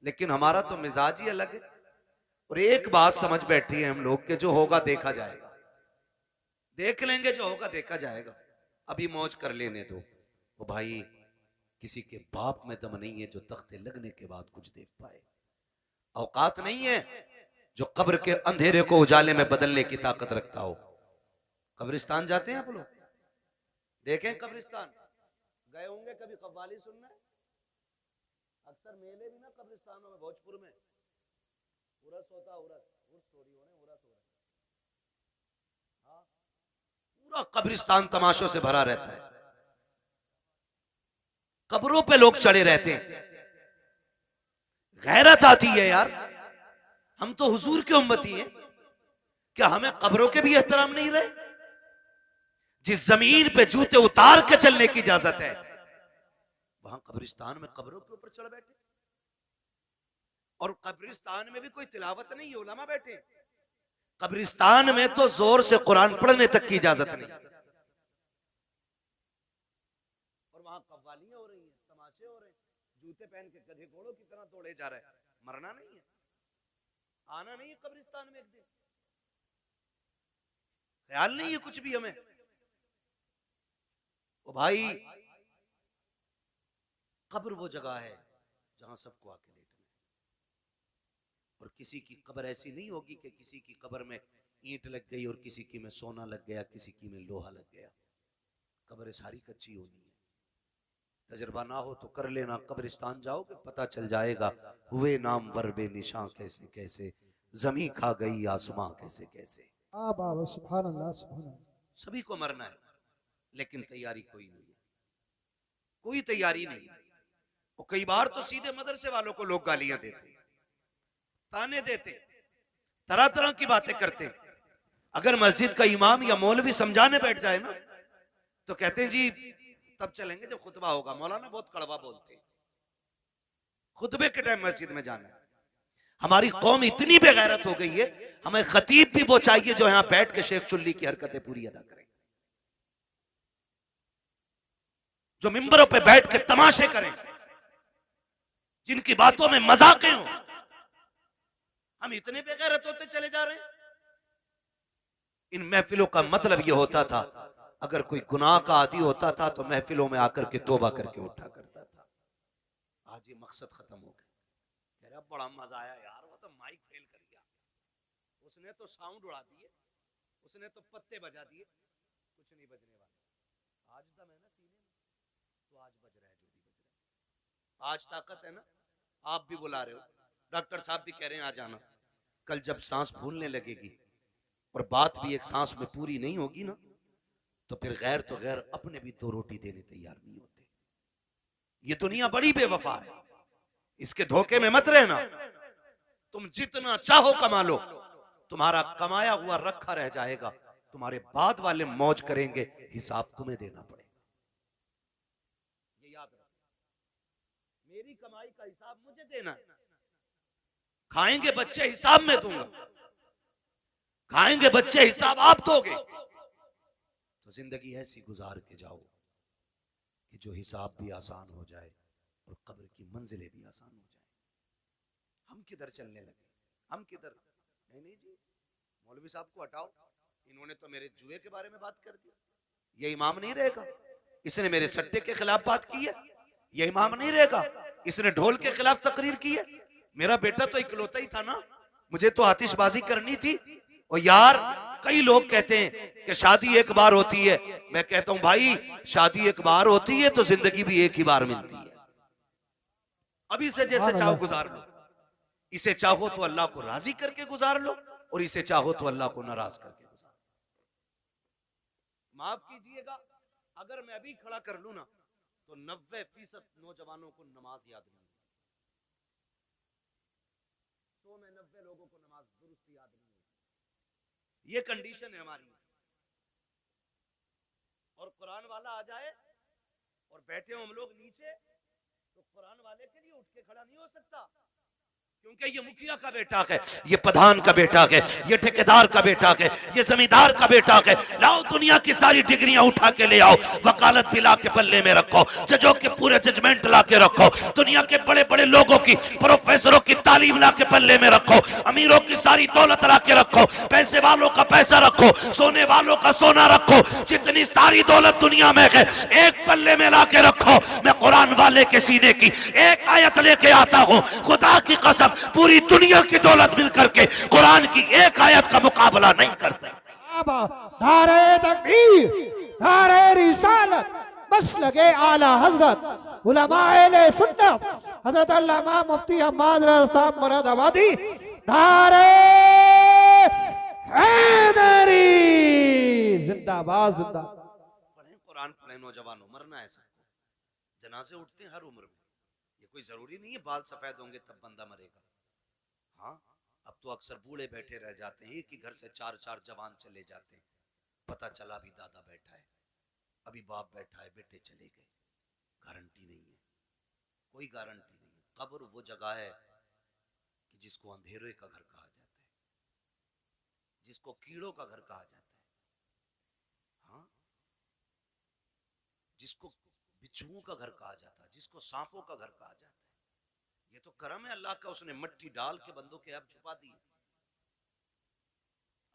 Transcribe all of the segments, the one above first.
लेकिन हमारा तो मिजाज ही अलग है। और एक बात समझ बैठी है हम लोग के जो होगा देखा जाएगा, देख लेंगे, जो होगा देखा जाएगा, अभी मौज कर लेने दो। वो भाई किसी के बाप में दम नहीं है जो तख्ते लगने के बाद कुछ देख पाए। औकात नहीं है जो कब्र के अंधेरे को उजाले में बदलने की ताकत रखता हो। कब्रिस्तान जाते हैं आप लोग, देखें कब्रिस्तान, गए होंगे कभी कव्वाली सुनना है? अक्सर मेले भी ना कब्रिस्तानों में, भोजपुर में उरस होता, उर्स थोड़ी हो रहे, उरस हो रहा है। हाँ, पूरा कब्रिस्तान तमाशों से भरा रहता है, कब्रों पे लोग चढ़े रहते हैं। गैरत आती है यार, हम तो हुजूर के उम्मती हैं, क्या हमें कब्रों के भी एहतराम नहीं रहे? जिस जमीन पे जूते उतार के चलने की इजाजत है, वहां कब्रिस्तान में कब्रों के ऊपर चढ़ बैठे। और कब्रिस्तान में भी कोई तिलावत नहीं, उलमा बैठे। कब्रिस्तान में तो जोर से कुरान पढ़ने तक की इजाजत नहीं। और वहां कव्वालियां हो रही हैं, तमाशे हो रहे हैं, जूते पहन के गधे घोड़ों की तरह दौड़े जा रहे हैं। मरना नहीं है, आना नहीं है कब्रिस्तान में एक दिन, ख्याल नहीं है कुछ भी हमें। ओ भाई, कब्र वो जगह है जहां सबको आके लेटना है। और किसी की कब्र ऐसी नहीं होगी कि किसी की कब्र में ईंट लग गई और किसी की में सोना लग गया, किसी की में लोहा लग गया। कब्र सारी कच्ची होनी है। तजर्बा ना हो तो कर लेना, कब्रिस्तान जाओगे पता चल जाएगा, हुए नाम वर्बे निशां कैसे कैसे, जमी खा गई आसमां कैसे कैसे। सुभान अल्लाह, सुभान अल्लाह। सभी को मरना है, लेकिन तैयारी कोई नहीं है, कोई तैयारी नहीं। और कई बार तो सीधे मदरसे वालों को लोग गालियां देते, ताने देते, तरह तरह की बातें करते। अगर मस्जिद का इमाम या मौलवी समझाने बैठ जाए ना, तो कहते हैं जी तब चलेंगे जब खुतबा होगा। मौलाना बहुत कड़वा बोलते हैं, खुतबे के टाइम मस्जिद में जाना है। हमारी कौम इतनी बेगैरत हो गई है, हमें खतीब भी वो चाहिए जो यहां बैठ के शेख चुल्ली की हरकतें पूरी अदा करें, जो मिंबरों पे बैठ के तमाशे करें, जिनकी बातों में मजाकें हो। हम इतने बेगैरत होते चले जा रहे हैं। इन महफिलों का मतलब यह होता था, अगर कोई गुनाह का आदी होता था तो महफिलों में आकर के तौबा करके उठा करता था। आज ये मकसद खत्म हो गया। कह रहा बड़ा मजा आया यार, वो तो माइक फेल कर गया, उसने तो साउंड उड़ा दिए, उसने तो पत्ते बजा दिए, कुछ नहीं बजने वाला। आज दम है ना सीने में, तो आज बज रहा है जो भी बज रहा है। आज ताकत है ना, आप भी बुला रहे हो, डॉक्टर साहब भी कह रहे हैं आ जाना। कल जब सांस फूलने लगेगी और बात भी एक सांस में पूरी नहीं होगी ना, तो फिर गैर तो गैर अपने भी दो रोटी देने तैयार नहीं होते। ये दुनिया बड़ी बेवफा है, इसके धोखे में मत रहना। तुम जितना चाहो कमा लो, तुम्हारा कमाया हुआ रखा रह जाएगा, तुम्हारे बाद वाले मौज करेंगे, हिसाब तुम्हें देना पड़ेगा। ये याद रखो, मेरी कमाई का हिसाब मुझे देना है। खाएंगे बच्चे हिसाब में दूंगा, खाएंगे बच्चे हिसाब आप दोगे। तो जिंदगी ऐसी गुजार के जाओ कि जो हिसाब भी आसान हो जाए और कब्र की मंजिलें भी आसान हो जाए। हम किधर चलने लगे, हम किधर? नहीं नहीं जी, मौलवी साहब को हटाओ, इन्होंने तो मेरे जुए के बारे में बात कर दी। ये इमाम नहीं रहेगा, इसने मेरे सट्टे के खिलाफ बात की है। ये इमाम नहीं रहेगा, इसने ढोल के खिलाफ तकरीर की है। मेरा बेटा तो इकलौता ही था ना, मुझे तो आतिशबाजी करनी थी। और यार कई लोग कहते हैं कि शादी एक बार होती है, मैं कहता हूं भाई शादी एक बार होती है तो जिंदगी भी एक ही बार मिलती है। अभी से जैसे चाहो गुजार लो, इसे चाहो तो अल्लाह को राजी करके गुजार लो, और इसे चाहो तो अल्लाह को नाराज करके गुजार लो। माफ कीजिएगा, अगर मैं अभी खड़ा कर लू ना तो 90% नौजवानों को नमाज याद नहीं, 100 में 90 लोगों को नमाज दुरुस्त याद नहीं होगी। ये कंडीशन है हमारी। और कुरान वाला आ जाए और बैठे हो हम लोग नीचे, तो कुरान वाले के लिए उठ के खड़ा नहीं हो सकता। क्योंकि ये मुखिया का बेटा है, ये प्रधान का बेटा है, ये ठेकेदार का बेटा है, ये जमींदार का बेटा है। लाओ दुनिया की सारी डिग्रियां उठा के ले आओ, वकालत भी ला के पल्ले में रखो, जजों के पूरे जजमेंट ला के रखो, दुनिया के बड़े बड़े लोगों की, प्रोफेसरों की तालीम ला के पल्ले में रखो, अमीरों की सारी दौलत ला के रखो, पैसे वालों का पैसा रखो, सोने वालों का सोना रखो, जितनी सारी दौलत दुनिया में है एक पल्ले में ला के रखो। मैं कुरान वाले के सीने की एक आयत लेके आता हूं, खुदा की कसम पूरी दुनिया की दौलत मिलकर के कुरान की एक आयत का मुकाबला नहीं कर सकती। नारे तकबीर, नारे रिसालत, बस लगे आला हजरत उलमाए सुन्नत हजरत अल्लामा मुफ्ती अहमद रजा साहब मुरादाबादी, नारे हैदरी जिंदाबाद जिंदाबाद। पढ़ें कुरान, पढ़ें नौजवानों, मरना है सबको, जनाजे उठते हैं हर उम्र में, ये कोई जरूरी नहीं है बाल सफेद होंगे तब बंदा मरेगा। हाँ, अब तो अक्सर बूढ़े बैठे रह जाते हैं, एक ही घर से चार चार जवान चले जाते हैं, पता चला अभी दादा बैठा है, अभी बाप बैठा है, बेटे चले गए, गारंटी नहीं है, कोई गारंटी नहीं है। कब्र वो जगह है कि जिसको अंधेरे का घर कहा जाता है, जिसको कीड़ों का घर कहा जाता है, हाँ, जिसको बिच्छुओं का घर कहा जाता है, जिसको सांपों का घर कहा जाता है। ये तो करम है अल्लाह का, उसने मट्टी डाल के बंदों के अब छुपा दी।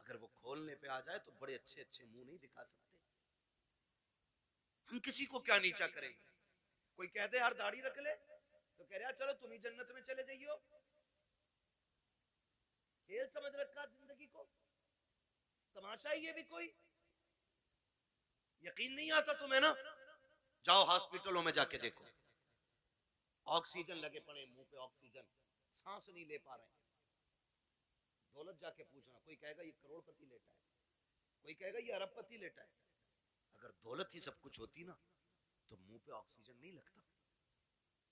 अगर वो खोलने पे आ जाए तो बड़े अच्छे अच्छे मुंह नहीं दिखा सकते। हम किसी को क्या नीचा करेंगे? कोई कहते यार दाढ़ी रख ले तो कह रहा चलो तुम ही जन्नत में चले जाइयो। खेल समझ रखा जिंदगी को, तमाशा ही ये भी कोई। यकीन नहीं आता तुम्हें ना, जाओ हॉस्पिटलों में जाके देखो, ऑक्सीजन लगे पड़े मुंह पे, ऑक्सीजन, सांस नहीं ले पा रहे हैं। दौलत जाके पूछना, कोई कहेगा ये करोड़पति लेटा है, कोई कहेगा ये अरबपति लेटा है। अगर दौलत ही सब कुछ होती ना तो मुंह पे ऑक्सीजन नहीं लगता।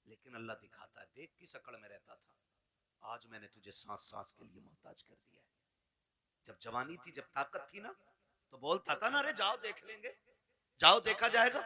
लेकिन अल्लाह दिखाता है, देख किस अकड़ में रहता था, आज मैंने तुझे सांस सांस के लिए मोहताज कर दिया है। जब जवानी थी, जब ताकत थी ना, तो बोलता था ना, अरे जाओ देख लेंगे, जाओ देखा जाएगा।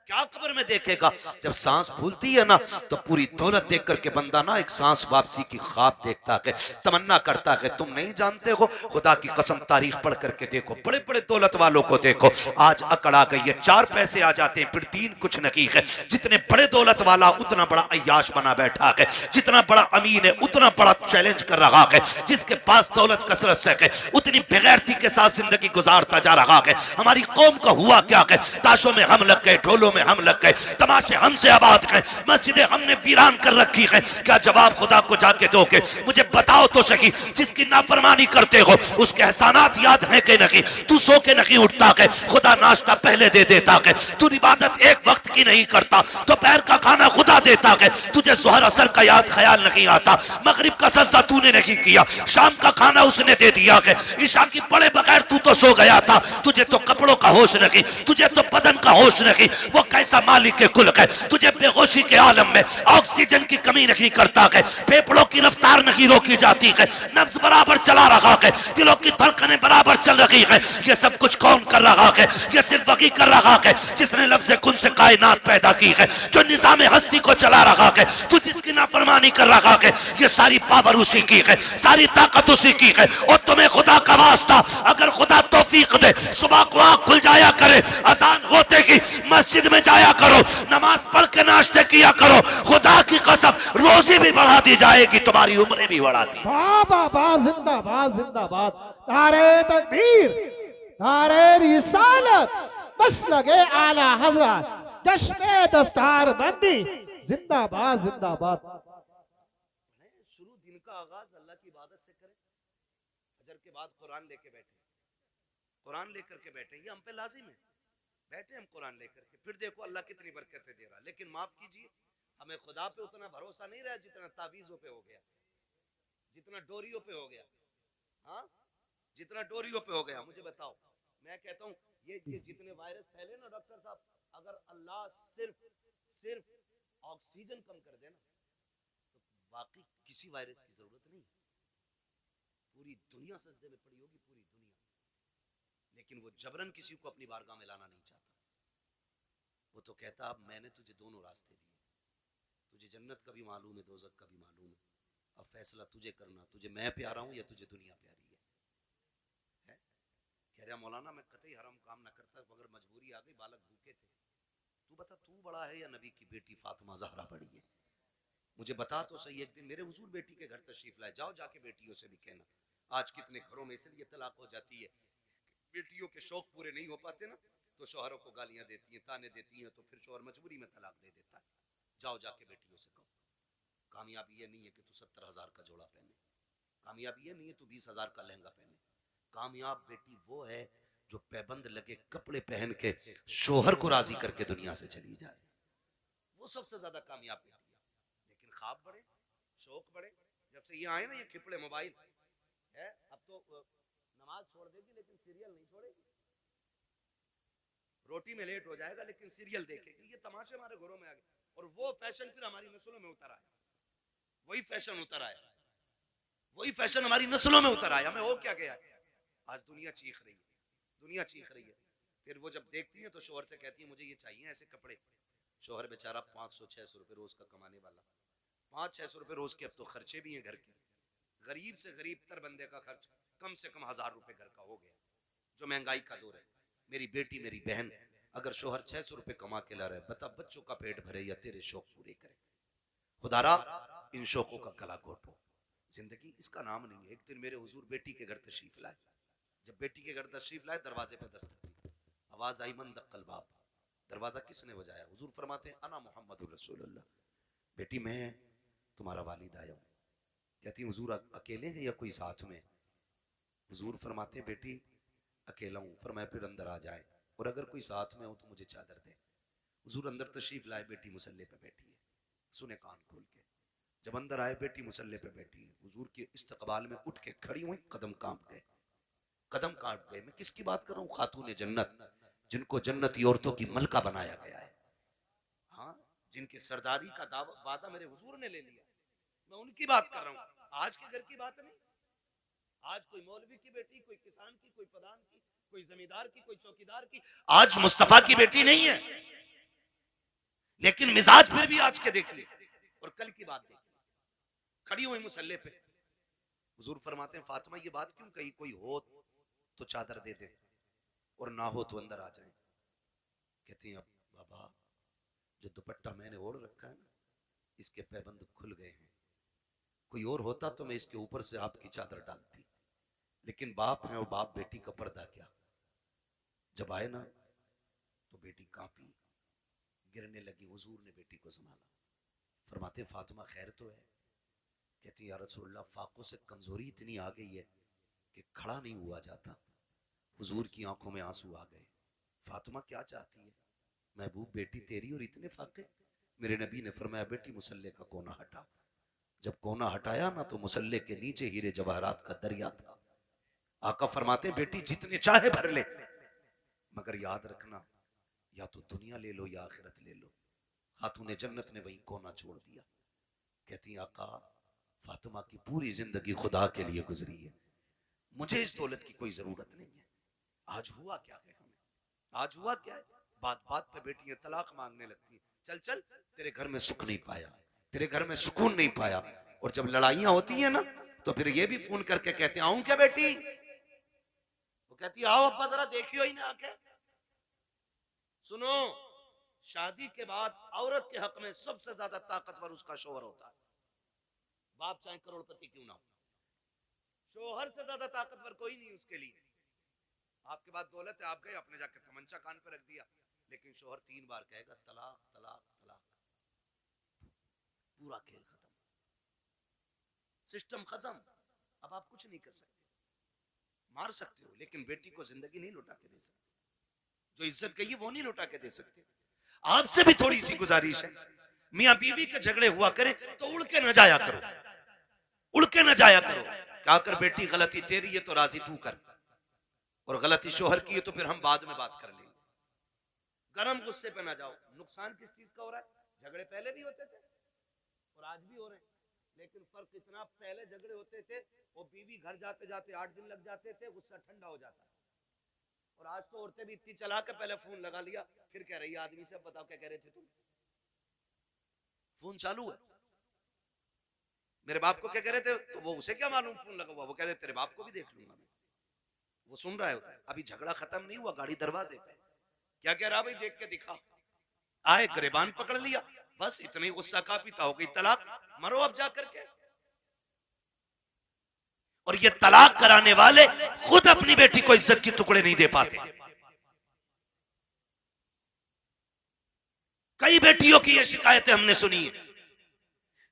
क्या कब्र में देखेगा? जब सांस फूलती है ना तो पूरी दौलत देख करके बंदा ना एक सांस वापसी की ख्वाब देखता है, तमन्ना करता है। तुम नहीं जानते हो, खुदा की कसम तारीख पढ़ करके देखो, बड़े बड़े दौलत वालों को देखो, आज अकड़ आ गई है, 4 पैसे आ जाते हैं फिर 3 कुछ नहीं है। जितने बड़े दौलत वाला उतना बड़ा अय्याश बना बैठा है, जितना बड़ा अमीन है उतना बड़ा चैलेंज कर रहा है, जिसके पास दौलत कसरत से है उतनी बेगैरती के साथ जिंदगी गुजारता जा रहा है। हमारी कौम का हुआ क्या है, ताशों में हम लग गए, ढोलों में हम लग गए, तमाशे हमसे आबाद हैं, मस्जिदें हमने वीरान कर रखी हैं। क्या जवाब खुदा को जाके दोगे? मुझे बताओ तो सही, जिसकी नाफरमानी करते हो उसके एहसानात याद हैं कि नहीं? तू सो के नहीं उठता है, खुदा नाश्ता पहले दे देता है। तू इबादत एक वक्त की नहीं करता, दोपहर का खाना खुदा देता है। तुझे जोहर असर का याद ख्याल नहीं आता, मगरिब का सजदा तूने नहीं किया, शाम का खाना उसने दे दिया है, ईशा की पढ़े बगैर तू तो सो गया था। तुझे तो कपड़ों का होश नहीं, तुझे तो बदन का होश नहीं, वो कैसा मालिक के कुल है। तुझे बेहोशी के आलम में ऑक्सीजन की कमी नहीं करता है, फेफड़ों की रफ्तार नहीं रोकी जाती है, नब्ज बराबर चला रहा है, दिलों की धड़कनें बराबर चल रही है। ये सब कुछ कौन कर रहा है? ये सिर्फ वही कर रहा है जिसने लफ्ज़ कुन से कायनात पैदा की है, जो निजाम हस्ती को चला रहा है। तू जिसकी नाफरमानी कर रहा है, ये सारी पावर उसी की है, सारी ताकत उसी की है। और तुम्हें खुदा का वास्ता, अगर खुदा तौफीक दे, सुबह को आँख खुल जाया करे, अजान होते ही मस्जिद में जाया करो, नमाज पढ़ के नाश्ते किया करो, खुदा की कसम रोजी भी बढ़ा दी जाएगी, तुम्हारी उम्रें भी बढ़ा दी। जिंदाबाद जिंदाबाद, नारे तकबीर, नारे रिसालत, बस लगे आला हजरत, जश्न दस्तार बंदी, जिंदाबाद जिंदाबाद। शुरू दिन का आगाज अल्लाह की इबादत से करें, फजर के बाद कुरान लेके बैठे, कुरान लेकर के बैठे, ये हम पे लाजिम है। बैठे हम कुरान लेकर के, फिर देखो अल्लाह कितनी बरकतें दे रहा। लेकिन माफ कीजिए, हमें खुदा पे उतना भरोसा नहीं रहा जितना तावीज़ों पे हो गया, जितना डोरियों पे हो गया। हाँ, जितना डोरियों पे हो गया। मुझे बताओ, मैं कहता हूँ ये जितने वायरस फैले ना डॉक्टर साहब, अगर अल्लाह सिर्फ ऑक्सीजन कम कर दे ना तो वाकई किसी वायरस की जरूरत नहीं। पूरी दुनिया सजदे में पड़ी होगी, पूरी दुनिया। लेकिन वो जबरन किसी को अपनी बारगाह में लाना नहीं चाहता। वो तो कहता अब मैंने तुझे दोनों रास्ते दिए, तुझे जन्नत का भी मालूम है, दोज़ख का भी मालूम है, अब फैसला तुझे करना, तुझे मैं प्यारा हूं या तुझे दुनिया प्यारी है? कह रहा मौलाना मैं कतई हराम काम ना करता, मगर मजबूरी आ गई, बालक भूखे थे। तू बता तू बड़ा है या नबी की बेटी फातिमा ज़हरा बड़ी है? मुझे बता तो सही। एक दिन मेरे हुजूर बेटी के घर तशरीफ लाए, जाओ जाके बेटियों से भी कहना। आज कितने घरों में इसलिए तलाक हो जाती है, बेटियों के शौक पूरे नहीं हो पाते ना, तो शौहरों को गालियां देती हैं, ताने देती हैं, तो फिर शौहर मजबूरी में तलाक दे देता है। जाओ जाके बेटियों से कहो। कामयाबी ये नहीं है कि तू 70,000 का जोड़ा पहने, कामयाबी ये नहीं है तू 20,000 का लहंगा पहने। कामयाब बेटी वो है जो पैबंद लगे कपड़े पहन के शौहर को राजी करके दुनिया से चली जाए, वो सबसे ज्यादा कामयाब बेटी है। लेकिन ख्वाब बड़े, शौक बड़े, जब से ये आए ना ये खिपड़े मोबाइल है, अब तो नमाज छोड़ देगी लेकिन सीरियल नहीं छोड़ेगी, रोटी में लेट हो जाएगा लेकिन सीरियल देखेगी। ये तमाशे हमारे घरों में आ गए, और वो फैशन फिर हमारी नस्लों में उतर आया, वही फैशन उतर आया, वही फैशन हमारी नस्लों में उतर आया। हमें हो क्या गया, आज दुनिया चीख रही है, दुनिया चीख रही है। फिर वो जब देखती है तो शोहर से कहती है मुझे ये चाहिए ऐसे कपड़े। शोहर बेचारा 500-600 रुपए रोज का कमाने वाला, 500-600 रुपए रोज के अब तो खर्चे भी हैं घर के। गरीब से गरीब तर बंदे का खर्च कम से कम 1000 रुपए घर का हो गया, जो महंगाई का दौर है। मेरी बेटी मेरी बहन, अगर शोहर 600 रुपए कमा के ला रहा है, बता बच्चों का पेट भरे या तेरे शौक पूरे करे? खुदारा इन शौकों का गला घोटो, जिंदगी इसका नाम नहीं है। एक दिन मेरे हुजूर बेटी के घर तशरीफ लाए, जब बेटी के घर तशरीफ लाए दरवाजे पे दस्तक दी, आवाज आई मन दक्कल बाब। दरवाजा किसने बजाया? हुजूर फरमाते हैं अना मोहम्मद रसूलुल्लाह। बेटी मैं तुम्हारा वालिद आया हूँ। कहती हुजूर अकेले हैं या कोई साथ में? हुजूर फरमाते हैं बेटी अकेला हूँ। फरमाया फिर अंदर आ जाए, और अगर कोई साथ में हो तो मुझे चादर दे। हुजूर अंदर तशरीफ लाए, बेटी मुसल्ले पे बैठी है, सुने कान खोल के। जब अंदर आए बेटी मुसल्ले पे बैठी है, हुजूर के इस्तकबाल में उठ के खड़ी हुई, कदम कांप गए, कदम काट गए। मैं किसकी बात कर रहा हूँ? खातून जन्नत, जिनको जन्नती औरतों की मलका बनाया गया है, हाँ, जिनकी सरदारी का वादा मेरे हुजूर ने ले लिया, मैं उनकी बात कर रहा हूँ। आज के घर की बात नहीं। आज कोई मौलवी की बेटी, कोई किसान की, कोई प्रधान की, कोई जमींदार की, कोई चौकीदार की, आज मुस्तफा की बेटी नहीं है। लेकिन मिजाज फिर भी आज के देखिए, और कल की बात देखिए, खड़ी हुई मुसल्ले पे। हुजूर फरमाते हैं फातिमा ये बात क्यों कही? कोई हो तो चादर दे दे, और ना हो तो अंदर आ जाए। कहती हैं अब बाबा जो दुपट्टा मैंने ओढ़ रखा है ना, इसके पैबंद खुल गए हैं। कोई और होता तो मैं इसके ऊपर से आपकी चादर डालती, लेकिन बाप है और बाप बेटी का पर्दा क्या। जब आए ना तो बेटी कांपी, गिरने लगी। हुजूर ने बेटी को संभाला, फरमाते फातिमा खैर तो है? कहती या रसूलल्लाह फाकों से कमजोरी इतनी आ गई है कि खड़ा नहीं हुआ जाता। हुजूर की आंखों में आंसू आ गए। फातिमा क्या चाहती है? महबूब बेटी तेरी और इतने फाके? मेरे नबी ने फरमाया बेटी मुसल्ले का कोना हटा। जब कोना हटाया ना तो मुसल्ले के नीचे हीरे जवाहरात का दरिया था। आका फरमाते बेटी जितने चाहे भर ले, मगर याद रखना या तो दुनिया ले लो या आखिरत ले लो। खातून जन्नत ने वही कोना छोड़ दिया। कहती आका फातिमा की पूरी जिंदगी खुदा के लिए गुजरी है, मुझे इस दौलत की कोई जरूरत नहीं है। आज हुआ क्या है हमें? आज हुआ क्या है? बात बात पे बेटियां तलाक मांगने लगती हैं। चल चल तेरे घर में सुख नहीं पाया, तेरे घर में सुकून नहीं पाया। और जब लड़ाइयां होती हैं ना तो फिर ये भी फोन करके कहते हैं आऊं क्या बेटी? वो कहती है आओ अब्बा जरा देखियो ही ना आके। सुनो, शादी के बाद औरत के हक में सबसे ज्यादा ताकतवर उसका शोहर होता है, बाप चाहे करोड़पति क्यों ना हो। शोहर से ज्यादा ताकतवर कोई नहीं उसके लिए। आपके पास दौलत है, आप गए आपने जाके तमंचा कान पे रख दिया, लेकिन शोहर 3 बार कहेगा तलाक तलाक तलाक, पूरा खेल खत्म, सिस्टम खत्म। अब आप कुछ नहीं कर सकते, मार सकते हो लेकिन बेटी को जिंदगी नहीं लौटा के दे सकते। जो इज्जत गई है वो नहीं लौटा के दे सकते। आपसे भी थोड़ी सी गुजारिश है, मियां बीवी के झगड़े हुआ करे तो उड़ के न जाया करो, उड़ के न जाया करो। क्या कर बेटी गलती तेरी है तो राजी तू कर, और गलती शोहर की है तो फिर हम बाद में बात कर लेंगे। गरम गुस्से पे ना जाओ। नुकसान किस चीज का हो रहा है? झगड़े पहले भी होते थे और आज भी हो रहे हैं, लेकिन फर्क इतना, पहले झगड़े होते थे वो बीवी घर जाते जाते 8 दिन लग जाते थे, गुस्सा ठंडा हो जाता। और आज तो औरतें भी इतनी चला के पहले फोन लगा लिया, फिर कह रही है आदमी से बताओ क्या कह रहे थे तुम, फोन चालू है। मेरे बाप को क्या कह रहे थे, तो वो उसे क्या मालूम फोन लगा हुआ, वो कह रहे तेरे बाप को भी देख लूंगा मैं। वो सुन रहा है उधर, अभी झगड़ा खत्म नहीं हुआ, गाड़ी दरवाजे पे। क्या कह रहा भाई, देख के दिखा। आए, गिरबान पकड़ लिया, बस इतनी गुस्सा का पीता हो गई, तलाक, मरो अब जा करके। और ये तलाक कराने वाले खुद अपनी बेटी को इज्जत के टुकड़े नहीं दे पाते। कई बेटियों की ये शिकायतें हमने सुनी है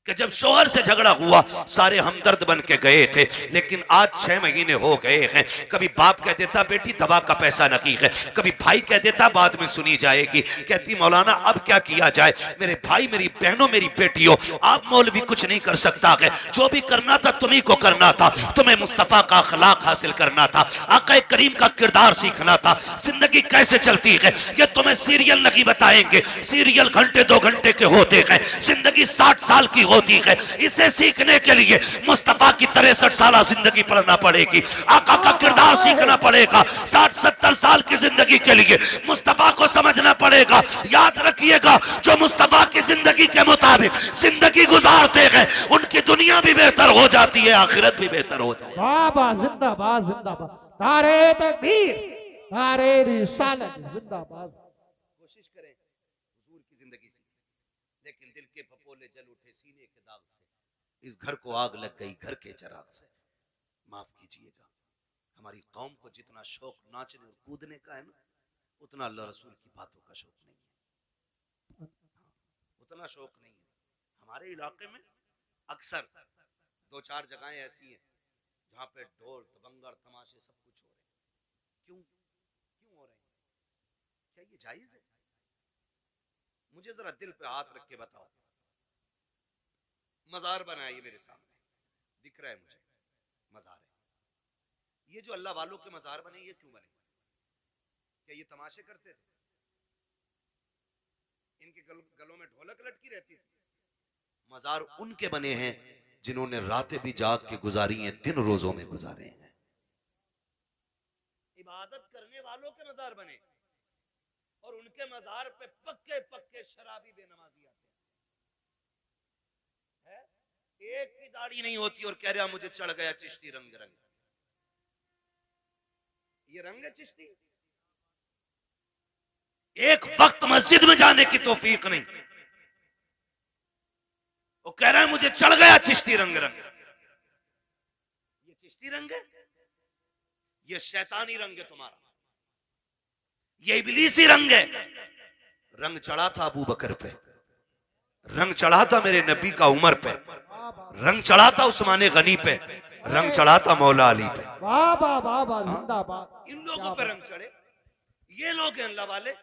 कि जब शोहर से झगड़ा हुआ सारे हमदर्द बन के गए थे, लेकिन आज 6 महीने हो गए हैं, कभी बाप कह देता बेटी दवा का पैसा नहीं है, कभी भाई कह देता बाद में सुनी जाएगी, कहती मौलाना अब क्या किया जाए, मेरे भाई मेरी बहनों मेरी बेटियों, आप मौलवी कुछ नहीं कर सकता है, जो भी करना था तुम्ही को करना था, तुम्हें मुस्तफा का अखलाक हासिल करना था, आका करीम का किरदार सीखना था। जिंदगी कैसे चलती है ये तुम्हें सीरियल नहीं बताएंगे, सीरियल घंटे 2 घंटे के होते हैं, जिंदगी 60 साल की होती है। इसे सीखने के लिए मुस्तफा की 63 साल जिंदगी पढ़ना पड़ेगी, आका का किरदार सीखना पड़ेगा, 60-70 साल की जिंदगी के लिए मुस्तफा को समझना पड़ेगा। याद रखिएगा, जो मुस्तफा की जिंदगी के मुताबिक जिंदगी गुजारते हैं उनकी दुनिया भी बेहतर हो जाती है, आखिरत भी बेहतर हो जाती है। बाबा जिंदाबाद जिंदाबाद, नारे तकबीर, नारे रिसालत, जिंदाबाद। कोशिश करें हुजूर की जिंदगी से, लेकिन दिल के फपोले जल उठे सीने के दाग से, इस घर को आग लग गई घर के चिराग से। माफ कीजिएगा, हमारी कौम को जितना शौक नाचने और कूदने का है ना, उतना अल्लाह रसूल की बातों का शौक नहीं है, उतना शौक नहीं है। हमारे इलाके में अक्सर 2-4 जगहें ऐसी हैं जहाँ पे ढोल दबंगर तमाशे सब कुछ हो रहे हैं। क्यों क्यों हो रहे हैं? क्या ये जायज है? मुझे जरा दिल पे हाथ रख के बताओ। मजार बना है ये मेरे सामने, दिख रहा है मुझे, मजार है। ये जो अल्लाह वालों के मजार बने, ये क्यों बने? क्या ये तमाशे करते थे? इनके गलों में ढोलक लटकी रहती थी? मजार उनके बने हैं जिन्होंने रातें भी जाग के गुजारी हैं, दिन रोजों में गुजारे हैं। इबादत करने वालों के मजार बने, और उनके मजार पे पक्के पक्के शराबी बेनमाजी आते हैं। एक की दाढ़ी नहीं होती और कह रहा मुझे चढ़ गया चिश्ती रंग रंग। ये रंग है चिश्ती? एक वक्त मस्जिद में जाने की तौफीक नहीं, वो कह रहा है मुझे चढ़ गया चिश्ती रंग रंग। ये चिश्ती रंग है? ये शैतानी रंग है तुम्हारा, ये इबलीसी रंग है। रंग चढ़ा था अबू बकर पे, रंग चढ़ा था मेरे नबी का उमर पे, रंग चढ़ा था उस्मान गनी पे, रंग चढ़ा था मौला अली पे। बाबा बाबा जिंदाबाद। इन लोगों पे रंग चढ़े, ये लोग हैं अल्लाह वाले।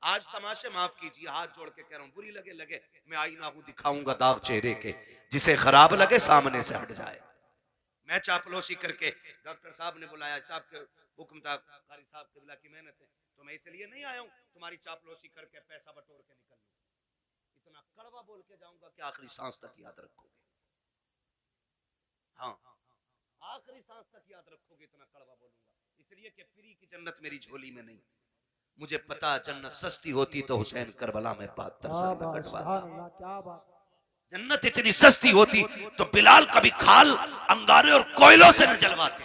आज तमाशे, माफ कीजिए, हाथ जोड़ के कह रहा हूं, बुरी लगे लगे, मैं आईना हूं दिखाऊंगा दाग चेहरे के, जिसे खराब लगे सामने से हट जाए। मैं चापलूसी करके, डॉक्टर साहब ने बुलाया, साहब के हुक्म था, कारी साहब किबला की मेहनत है, तो मैं इसलिए नहीं आया हूं तुम्हारी चापलूसी करके पैसा बटोर के निकल लूं। इतना कड़वा बोल के जाऊंगा कि आखिरी सांस तक याद रखोगे। हाँ, आखिरी सांस तक याद रखोगे, इतना कड़वा बोलूंगा, इसलिए कि फ्री की जन्नत मेरी झोली में नहीं। मुझे पता जन्नत सस्ती होती तो हुसैन करबला में 72 सर न कटवाता। जन्नत इतनी सस्ती होती तो बिलाल कभी खाल अंगारे और कोयलों से न जलवाते।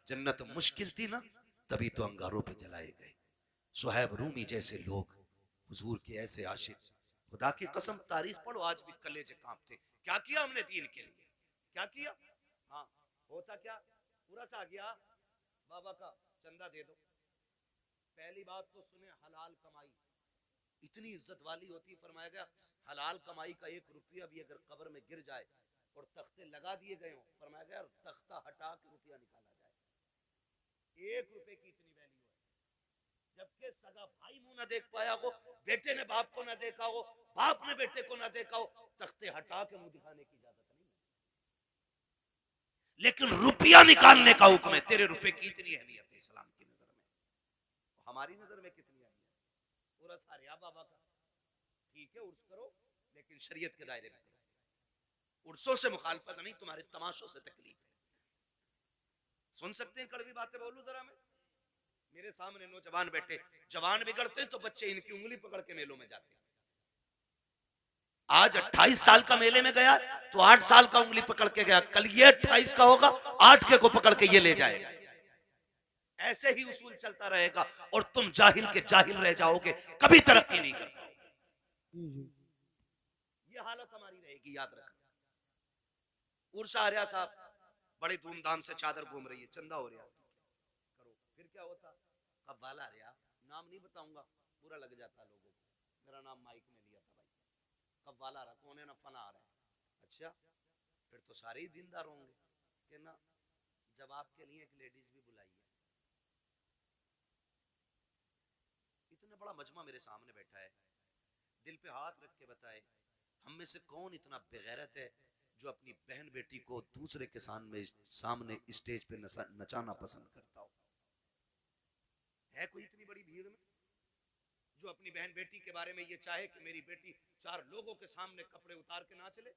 जन्नत मुश्किल थी ना, तभी तो अंगारों पे जलाए गए। सुहैब रूमी जैसे लोग, हुजूर के ऐसे आशिक, खुदा की कसम तारीख पढ़ो, आज भी कलेजे कांपते। क्या किया हमने दीन के लिए, क्या किया? हाँ, होता क्या, पूरा सा आ गया बाबा का चंदा दे दो। पहली बात तो सुने, हलाल कमाई इतनी इज्जत वाली होती। फरमाया गया हलाल कमाई का 1 रुपया भी अगर कब्र में गिर जाए और तख्ते लगा दिए गए हो, फरमाया गया तख्ता हटा के रुपया निकाला जाए। 1 रुपए की इतनी वैल्यू है। जबकि सगा भाई मुंह ना देख पाया हो, बेटे ने बाप को ना देखा हो, बाप ने बेटे को ना देखा हो, तख्ते हटा के मुंह दिखाने की इजाजत नहीं। लेकिन रुपया निकालने का हुक्म है। तेरे रुपए की इतनी अहमियत है इस्लाम की नजर में, हमारी नजर में कितनी अहमियत? पूरा सारिया बाबा का, ठीक है उर्स करो, लेकिन शरीयत के दायरे में करो। उर्सों से मुखालफत नहीं, तुम्हारे तमाशों से तकलीफ है। सुन सकते हैं कड़वी बातें? बोलूं जरा मैं? मेरे सामने नौजवान बैठे, जवान बिगड़ते तो बच्चे इनकी उंगली पकड़ के मेलों में जाते। आज 28 साल का मेले में गया तो 8 साल का उंगली पकड़ के गया, कल ये 28 का होगा 8 के को पकड़ के ये ले जाएगा। ऐसे ही उसूल चलता रहेगा और तुम जाहिल के जाहिल रह जाओगे, कभी तरक्की नहीं कर पाओगे। ये हालत हमारी रहेगी, याद रखना। उर्सा आर्या साहब बड़े धूमधाम से चादर घूम रही है, चंदा हो रहा करो, फिर क्या होता, कव्वाल आ रहा, नाम नहीं बताऊंगा बुरा लग जाता लोगों को, मेरा नाम माइक में लिया था भाई, कव्वाल आ रहा, कौन है ना, फना आ रहा है। अच्छा फिर तो सारे ही दीनदार होंगे कि ना, जब आपके लिए एक लेडीज भी बुलाई है। इतना बड़ा मजमा मेरे सामने बैठा है, दिल पे हाथ रख के बताए, हम में से कौन इतना बेगैरत है जो अपनी बहन बेटी को दूसरे के सामने स्टेज पे नचाना पसंद करता हो? है कोई इतनी बड़ी भीड़ में जो अपनी बहन बेटी के बारे में ये चाहे कि मेरी बेटी 4 लोगों के सामने कपड़े उतार के नाच ले?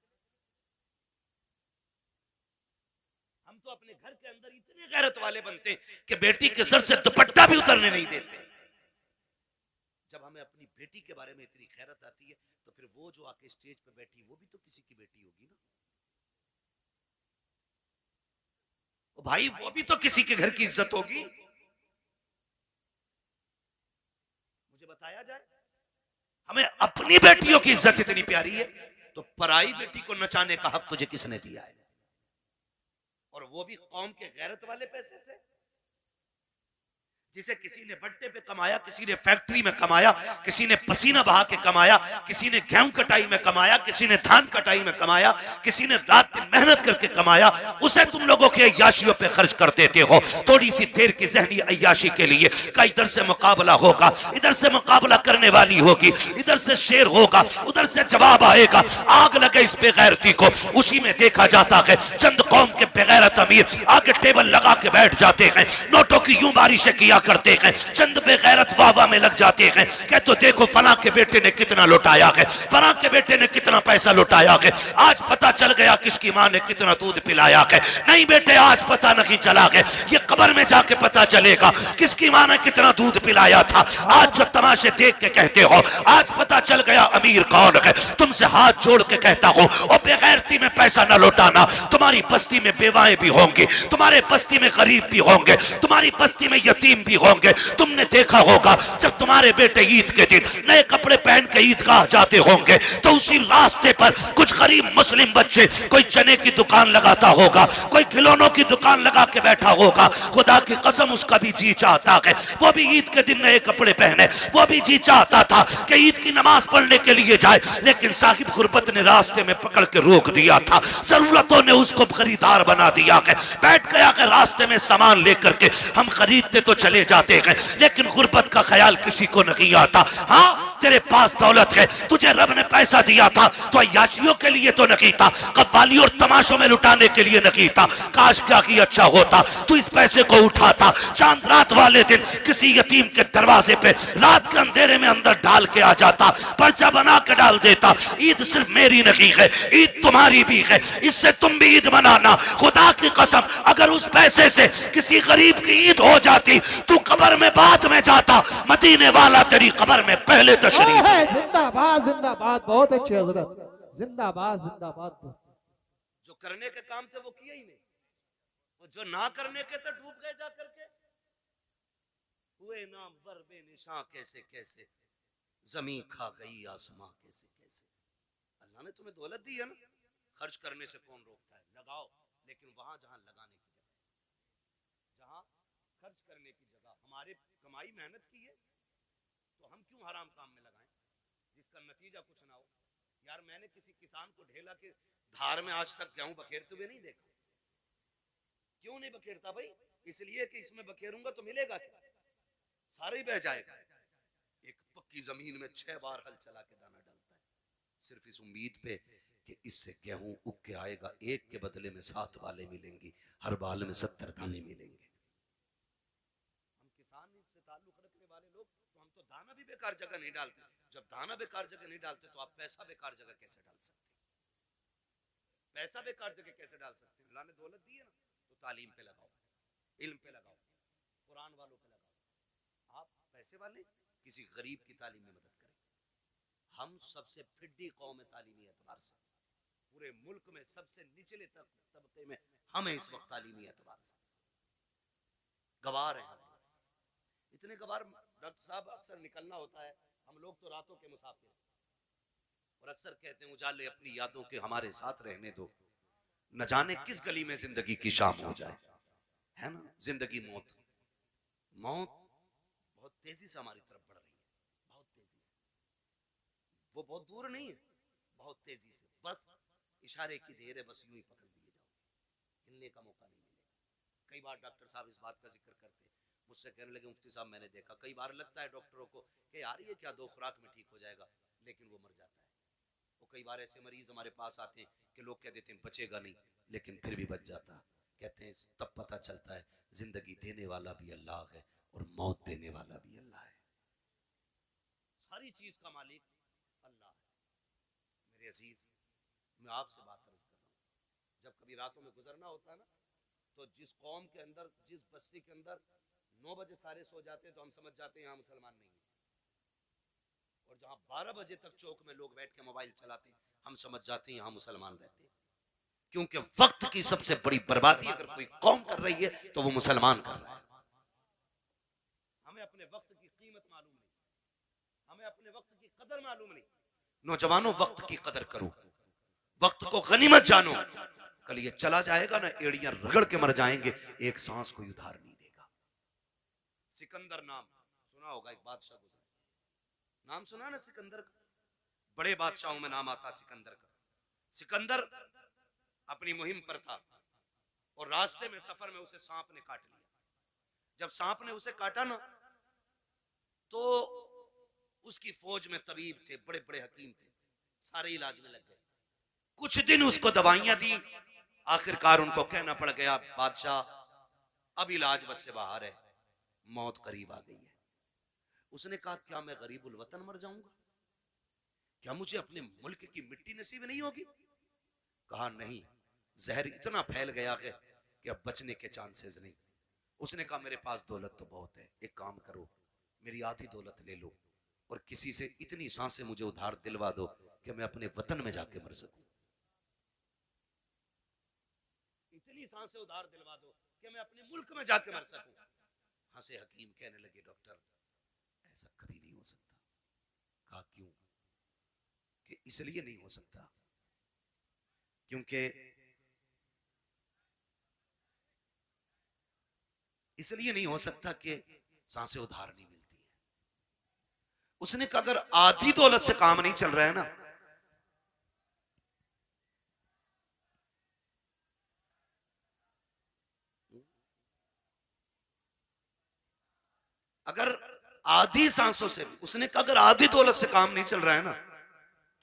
हम तो अपने घर के अंदर इतने गैरत वाले बनते हैं कि बेटी के सर से दुपट्टा भी उतरने नहीं देते। जब हमें अपनी बेटी के बारे में इतनी गैरत आती है तो फिर वो जो आके स्टेज पे बैठी वो भी तो किसी की बेटी होगी ना। ओ भाई वो भी तो किसी के घर की इज्जत होगी। मुझे बताया जाए, हमें अपनी बेटियों की इज्जत इतनी प्यारी है तो पराई बेटी को नचाने का हक तुझे किसने दिया है? और वो भी कौम के गैरत वाले पैसे से, जिसे किसी ने बट्टे पे कमाया, किसी ने फैक्ट्री में कमाया, किसी ने पसीना बहा के कमाया, किसी ने गेहूं कटाई में कमाया, किसी ने धान कटाई में कमाया, किसी ने रात दिन मेहनत करके कमाया, उसे तुम लोगों के अय्याशियों पे खर्च कर देते हो थोड़ी सी देर की जहनी अय्याशी के लिए। का इधर से मुकाबला होगा, इधर से मुकाबला करने वाली होगी, इधर से शेर होगा, उधर से जवाब आएगा, आग लगे इस बेगैरती को। उसी में देखा जाता है चंद कौम के बेगैरत अमीर आगे टेबल लगा के बैठ जाते हैं, नोटों की यूं बारिशें किया करते हैं, चंद बेगैरत वाह में लग जाते हैं कि तो देखो फला के बेटे ने कितना लुटाया है, फला के बेटे ने कितना पैसा लुटाया है, आज पता चल गया किसकी मां ने कितना दूध पिलाया है। नहीं बेटे आज पता नहीं चला है, ये कब्र में जाके पता चलेगा किसकी मां ने कितना दूध पिलाया था। आज जो तमाशे देख के कहते हो आज पता चल गया अमीर कौन है, तुमसे हाथ जोड़ के कहता हूं और बेगैरती में पैसा न लौटाना। तुम्हारी बस्ती में बेवाएं भी होंगी, तुम्हारे बस्ती में गरीब भी होंगे, तुम्हारी बस्ती में यतीम भी होंगे। तुमने देखा होगा जब तुम्हारे बेटे ईद के दिन नए कपड़े पहन के ईदगाह जाते होंगे तो उसी रास्ते पर कुछ गरीब मुस्लिम बच्चे कोई चने की दुकान लगाता होगा, कोई खिलौनों की दुकान लगा के बैठा होगा। खुदा की कसम उसका भी जी चाहता है वो भी ईद के दिन नए कपड़े पहने, वो भी जी चाहता था कि ईद की नमाज पढ़ने के लिए जाए, लेकिन साहिब गुरबत ने रास्ते में पकड़ के रोक दिया था, जरूरतों ने उसको खरीदार बना दिया है। बैठ गया कि रास्ते में सामान लेकर के हम खरीदते तो चले जाते हैं लेकिन गुर्बत का ख्याल किसी को नहीं आता। हाँ तेरे पास दौलत है, तुझे रब ने पैसा दिया था तो अय्याशियों के लिए तो नहीं था, कव्वाली और तमाशों में लुटाने के लिए नहीं था। काश क्या की अच्छा होता तू इस पैसे को उठाता, चांद रात वाले दिन किसी यतीम के दरवाजे पे रात के अंधेरे में अंदर डाल के आ जाता, पर्चा बना के डाल देता। ईद सिर्फ मेरी नहीं है, ईद तुम्हारी भी है, इससे तुम भी ईद मनाना। खुदा की कसम अगर उस पैसे से किसी गरीब की ईद हो जाती तू कब्र में बाद में जाता, मदीने वाला तेरी कब्र में पहले तशरीफ। जिंदाबाद जिंदाबाद, बहुत अच्छे हजरत, जिंदाबाद जिंदाबाद। जो करने के काम थे वो किए ही नहीं, वो जो ना करने के थे डूब गए जा करके। हुए नाम बर बेनिशां कैसे कैसे, जमीन खा गई आसमां कैसे कैसे। अल्लाह ने तुम्हें दौलत दी है ना, खर्च करने से कौन रोकता है? लगाओ, लेकिन वहां जहां लगाने की जगह, जहां खर्च करने की जगह हमारे कमाई मेहनत की है तो हम क्यों हराम काम में लगाएं जिसका नतीजा कुछ ना हो। यार मैंने किसी किसान को ढेला के धार में आज तक गेहूं बखेरते हुए नहीं देखा। क्यों नहीं बखेरता भाई? इसलिए कि इसमें बखेरूंगा तो मिलेगा क्या? सारे ही बह जाएगा। एक पक्की जमीन में 6 बार हल चला के दाना डालता है, सिर्फ इस उम्मीद पे कि इससे गेहूं उग के आएगा, एक के बदले में 7 वाले मिलेंगी, हर बाल में 70 दाने मिलेंगे। हम किसान से ताल्लुक रखने वाले लोग तो हम तो दाना भी बेकार जगह नहीं डालते। जब दाना बेकार जगह नहीं डालते तो आप पैसा बेकार जगह कैसे डाल सकते? पैसा बेकार जगह कैसे डाल सकते हैं? अल्लाह ने दौलत दी है ना तो तालीम पे लगाओ, इल्म पे लगाओ, कुरान वालों पे लगाओ। आप पैसे वाले किसी गरीब की तालीम में मदद करें, हम सबसे फिड्डी कौम है तालीमी एतबार से, पूरे मुल्क में सबसे निचले तबके में हम इस वक्त तालीमी एतबार से गवार हैं। इतने गवार डॉक्टर साहब, अक्सर निकलना होता है, हम लोग तो रातों के मुसाफिर और अक्सर कहते हैं उजाले अपनी यादों के हमारे साथ रहने दो, न जाने किस गली में जिंदगी की शाम हो जाए, है ना। जिंदगी मौत, मौत बहुत तेजी से हमारी तरफ बढ़ रही है, बहुत तेजी से। वो बहुत दूर नहीं है, बहुत तेजी से, बस इशारे की देर है, बस यूं ही पकड़ लिए जाओ, हिलने का मौका नहीं मिलेगा। कई बार डॉक्टर साहब इस बात का जिक्र करते, मुझसे कहने लगे मुफ्ती साहब मैंने देखा, कई बार लगता है डॉक्टरों को कि यार ये क्या 2 खुराक में ठीक हो जाएगा, लेकिन वो मर जाता है। वो कई बार ऐसे मरीज हमारे पास आते हैं कि लोग कह देते हैं बचेगा नहीं, लेकिन फिर भी बच जाता। कहते हैं तब पता चलता है जिंदगी देने वाला भी अल्लाह है और मौत देने वाला भी अल्लाह है, सारी चीज का मालिक अल्लाह है। मेरे अजीज, मैं आपसे बात अर्ज कर रहा हूँ, जब कभी रातों में गुजरना होता है ना, तो जिस कौम के अंदर, जिस बस्ती के अंदर 9 बजे सारे सो जाते हैं, तो हम समझ जाते हैं यहाँ मुसलमान नहीं है, और जहाँ 12 बजे तक चौक में लोग बैठ के मोबाइल चलाते हैं, हम समझ जाते हैं यहाँ मुसलमान रहते हैं। क्योंकि वक्त की सबसे बड़ी बर्बादी अगर कोई कौम कर रही है तो वो मुसलमान कर रहा है। हमें अपने वक्त की कीमत मालूम नहीं, हमें अपने वक्त की कदर मालूम नहीं। नौजवानों, वक्त की कदर करो, वक्त को गनीमत जानो। कल ये चला जाएगा ना, एड़ियां रगड़ के मर जाएंगे, एक सांस कोई उधार नहीं देगा। सिकंदर नाम सुना होगा, एक बादशाह गुजरा, नाम सुना ना सिकंदर का, बड़े बादशाहों में नाम आता सिकंदर का। सिकंदर अपनी मुहिम पर था और रास्ते में, सफर में उसे सांप ने काट लिया। जब सांप ने उसे काटा ना, तो उसकी फौज में तबीब थे, बड़े बड़े हकीम थे, सारे इलाज में लग गए। कुछ दिन उसको दवाइयां दी, आखिरकार उनको कहना पड़ गया बादशाह अब इलाज बस से बाहर है, मौत करीब आ गई है। उसने कहा क्या मैं गरीबुल वतन मर जाऊंगा, क्या मुझे अपने मुल्क की मिट्टी नसीब नहीं होगी? कहा नहीं, जहर इतना फैल गया है कि अब बचने के चांसेस नहीं। उसने कहा मेरे पास दौलत तो बहुत है, एक काम करो मेरी आधी दौलत ले लो और किसी से इतनी सांसें मुझे उधार दिलवा दो कि मैं अपने वतन में जाके मर सकूं। इतनी सांसें उधार दिलवा दो कि मैं अपने मुल्क में जाके मर सकूं। हंसे हकीम, कहने लगे डॉक्टर ऐसा कभी नहीं हो सकता। कहा क्यों? कि इसलिए नहीं हो सकता क्योंकि इसलिए नहीं हो सकता कि सांसें उधार नहीं मिलती है। उसने कहा अगर आधी दौलत से काम नहीं चल रहा है ना, अगर आधी सांसों से, उसने कहा अगर आधी दौलत से काम नहीं चल रहा है ना,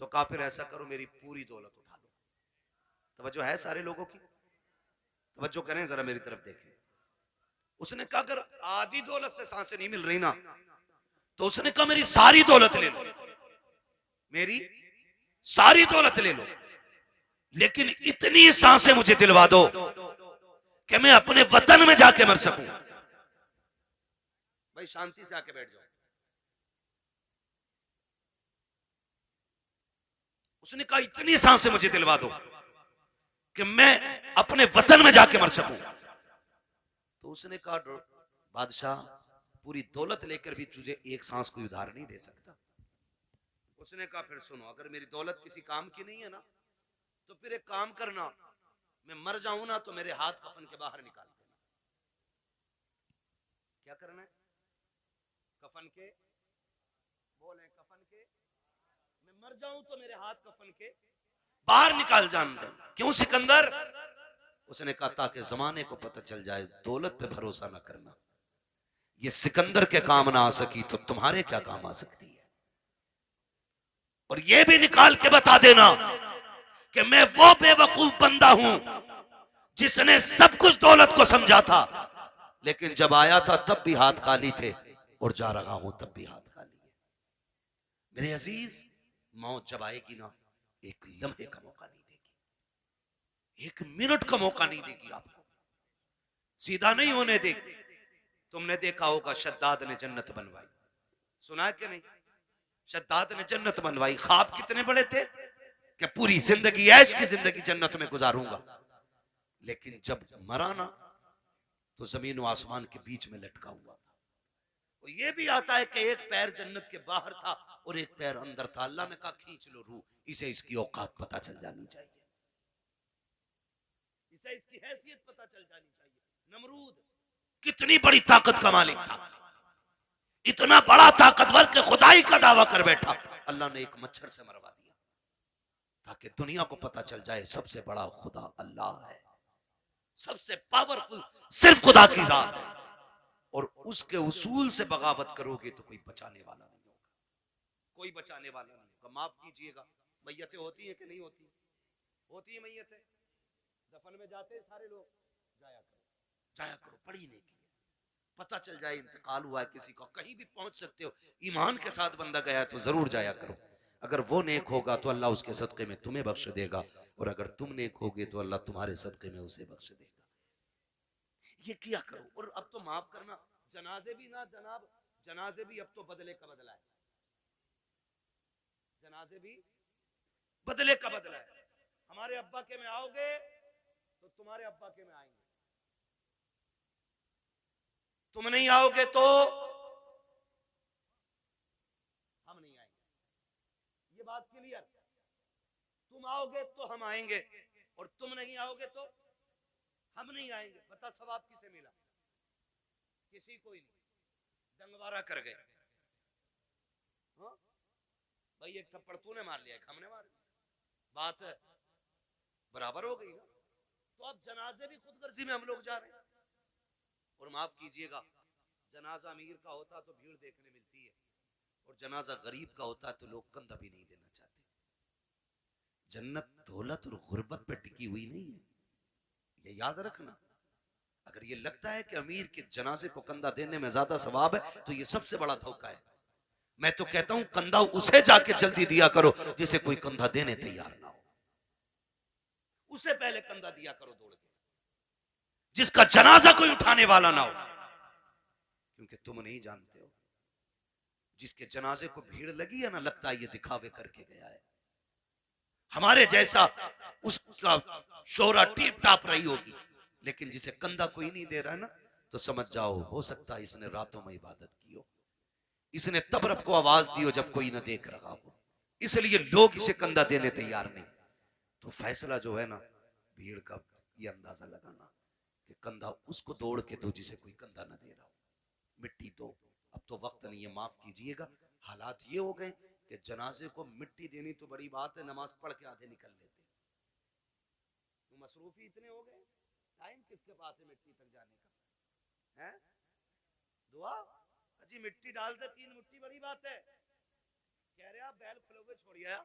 तो कहा फिर ऐसा करो मेरी पूरी दौलत उठा लो। तवज्जो है सारे लोगों की? तवज्जो करें जरा, मेरी तरफ देखें। उसने कहा अगर आधी दौलत से सांसें नहीं मिल रही ना, तो उसने कहा मेरी सारी दौलत ले लो, मेरी सारी दौलत ले लो, लेकिन इतनी सांसें मुझे दिलवा दो कि मैं अपने वतन में जाके मर सकूं। भाई शांति से आके बैठ जाओ। उसने कहा इतनी सांसें मुझे दिलवा दो कि मैं अपने वतन में जाके मर सकूं। तो उसने कहा बादशाह पूरी दौलत लेकर भी तुझे एक सांस कोई उधार नहीं दे सकता। उसने कहा फिर सुनो, अगर मेरी दौलत किसी काम की नहीं है ना, तो फिर एक काम करना, मैं मर जाऊं ना तो मेरे हाथ कफन के बाहर निकाल देना। क्या करना है? कफन के, बोले कफन के, मैं मर जाऊं तो मेरे हाथ कफन के बाहर निकाल जान दे। क्यों सिकंदर? उसने कहा ताकि जमाने को पता चल जाए दौलत पे भरोसा ना करना। ये सिकंदर के काम ना आ सकी तो तुम्हारे क्या काम आ सकती है। और ये भी निकाल के बता देना कि मैं वो बेवकूफ बंदा हूं जिसने सब कुछ दौलत को समझा था, लेकिन जब आया था तब भी हाथ खाली थे और जा रहा हूं तब भी हाथ खाली है। मेरे अजीज, मौत जब आएगी ना, एक लम्हे का मौका नहीं देगी, एक मिनट का मौका नहीं देगी आपको, सीधा नहीं होने देगी। तुमने देखा होगा शद्दाद ने जन्नत बनवाई, सुना है कि नहीं? शद्दाद ने जन्नत बनवाई, ख्वाब कितने बड़े थे कि पूरी जिंदगी ऐश की जिंदगी जन्नत में गुजारूंगा, लेकिन जब मरा ना तो जमीन और आसमान के बीच में लटका हुआ था। और ये भी आता है कि एक पैर जन्नत के बाहर था और एक पैर अंदर था। अल्लाह ने कहा खींच लो रूह, इसे इसकी औकात पता चल जानी चाहिए, इसे इसकी हैसियत पता चल जानी चाहिए। नमरूद कितनी बड़ी ताकत का मालिक था, इतना बड़ा ताकतवर के खुदाई का दावा कर बैठा। अल्लाह ने एक मच्छर से मरवा दिया ताकि दुनिया को पता चल जाए सबसे बड़ा खुदा अल्लाह है, सबसे पावरफुल सिर्फ खुदा की जात है। और उसके उसूल से बगावत करोगे तो कोई बचाने वाला नहीं होगा, कोई बचाने वाला नहीं होगा। माफ कीजिएगा, मैयतें होती हैं कि नहीं होती? होती है मैयतें, दफन में जाते हैं सारे लोग, जाया करो, पढ़ी नहीं की, पता चल जाए इंतकाल हुआ है किसी का, कहीं भी पहुंच सकते हो। ईमान के साथ बंदा गया तो जरूर जाया करो। अगर वो नेक होगा तो अल्लाह उसके सदके में तुम्हें बख्श देगा, और अगर तुम नेक होगे तो अल्लाह तुम्हारे सदके में उसे बख्श देगा। ये किया करो। और अब तो माफ करना, जनाजे भी ना जनाब, जनाजे भी अब तो बदले का बदला है, जनाजे भी बदले का बदला है। हमारे अब्बा के में आओगे तो तुम्हारे अब्बा के में आएंगे, तुम नहीं आओगे तो हम नहीं आएंगे। ये बात क्लियर? तुम आओगे तो हम आएंगे और तुम नहीं आओगे तो हम नहीं आएंगे। बता सवाब किसे मिला? किसी को ही नहीं, डंगवारा कर गए। हाँ? भाई एक थप्पड़ तूने मार लिया, एक हमने मार लिया, बात है बराबर हो गई ना। तो अब जनाजे भी खुदगर्जी में हम लोग जा रहे हैं। और माफ कीजिएगा, जनाजा अमीर का होता तो भीड़ देखने मिलती है, और जनाजा गरीब का होता है तो लोग कंधा भी नहीं देना चाहते। जन्नत दौलत और गुर्बत पे टिकी हुई नहीं है, ये याद रखना। अगर ये लगता है कि अमीर के जनाजे को कंधा देने में ज्यादा सवाब है तो ये सबसे बड़ा धोखा है। मैं तो कहता हूं कंधा उसे जाके जल्दी दिया करो जिसे कोई कंधा देने तैयार ना हो, उसे पहले कंधा दिया करो दौड़ के, जिसका जनाजा कोई उठाने वाला ना हो। क्योंकि तुम नहीं जानते हो, जिसके जनाजे को भीड़ लगी है ना, लगता है ये दिखावे करके गया है, हमारे जैसा उसका शोहरा टीप टाप रही होगी, लेकिन जिसे कंधा कोई नहीं दे रहा है ना, तो समझ जाओ हो सकता है इसने रातों में इबादत की हो, इसने तब रब को आवाज दी हो जब कोई ना देख रहा हो, इसलिए लोग इसे कंधा देने तैयार नहीं। तो फैसला जो है ना भीड़ का, ये अंदाजा लगाना कि कंधा उसको दौड़ के दो जिसे कोई कंधा ना दे रहा हो, मिट्टी दो। अब तो वक्त नहीं है, माफ कीजिएगा, हालात ये हो गए कि जनाजे को मिट्टी देनी तो बड़ी बात है, नमाज पढ़ के आधे निकल लेते, तो मसरूफी इतने हो गए, टाइम किसके पास है मिट्टी तक जाने का? है दुआ अजी मिट्टी डाल दे 3 मुट्ठी बड़ी बात है। कह रहे आप बैल खुले हुए छोड़िए,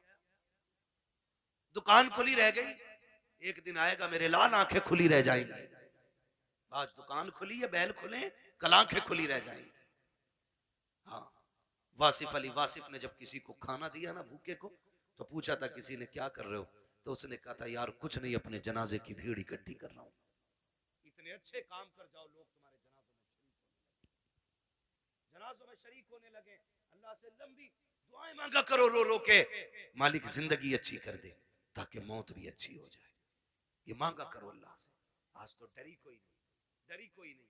दुकान खुली रह गई, एक दिन आएगा मेरे लाल आंखें खुली रह जाएंगी। आज दुकान खुली है, बैल खुले, कल आंखें खुली रह जाएंगी। हाँ, वासिफ अली वासिफ ने जब किसी को खाना दिया ना भूखे को, तो पूछा था किसी ने क्या कर रहे हो, तो उसने कहा था यार कुछ नहीं, अपने जनाजे की भीड़ इकट्ठी कर रहा हूं। इतने अच्छे काम कर जाओ, लोग तुम्हारे जनाजों में शरीक होने लगे। अल्लाह से लंबी दुआएं मांगा करो रो रो के, मालिक जिंदगी अच्छी कर दे ताकि मौत भी अच्छी हो जाए, ये मांगा करो अल्लाह से। आज तो डरी कोई नहीं, डरी कोई नहीं,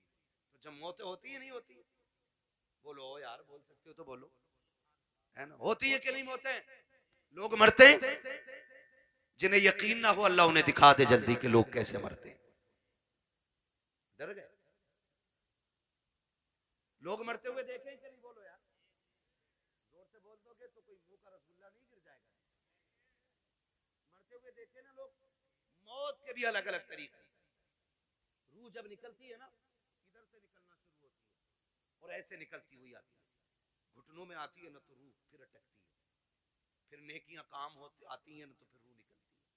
तो जब मौतें होती है नहीं होती, बोलो यार, बोल सकते हो तो बोलो, है ना? होती है कि नहीं मौतें? लोग मरते हैं, जिन्हें यकीन ना हो अल्लाह उन्हें दिखा दे जल्दी कि लोग कैसे मरते हैं। डर गए लोग मरते हुए देखे कि नहीं? बोलो यार, जोर से बोल दोगे तो कोई मुंह का रसगुल्ला नहीं गिर जाएगा। मरते हुए देखे ना लोग। मौत के भी अलग अलग तरीके, रूह जब निकलती है ना, इधर से निकलना शुरू होती है और ऐसे निकलती हुई आती है, घुटनों में आती है ना तो रूह फिर अटकती है, फिर नेकियां काम होती आती हैं ना तो फिर रूह निकलती है,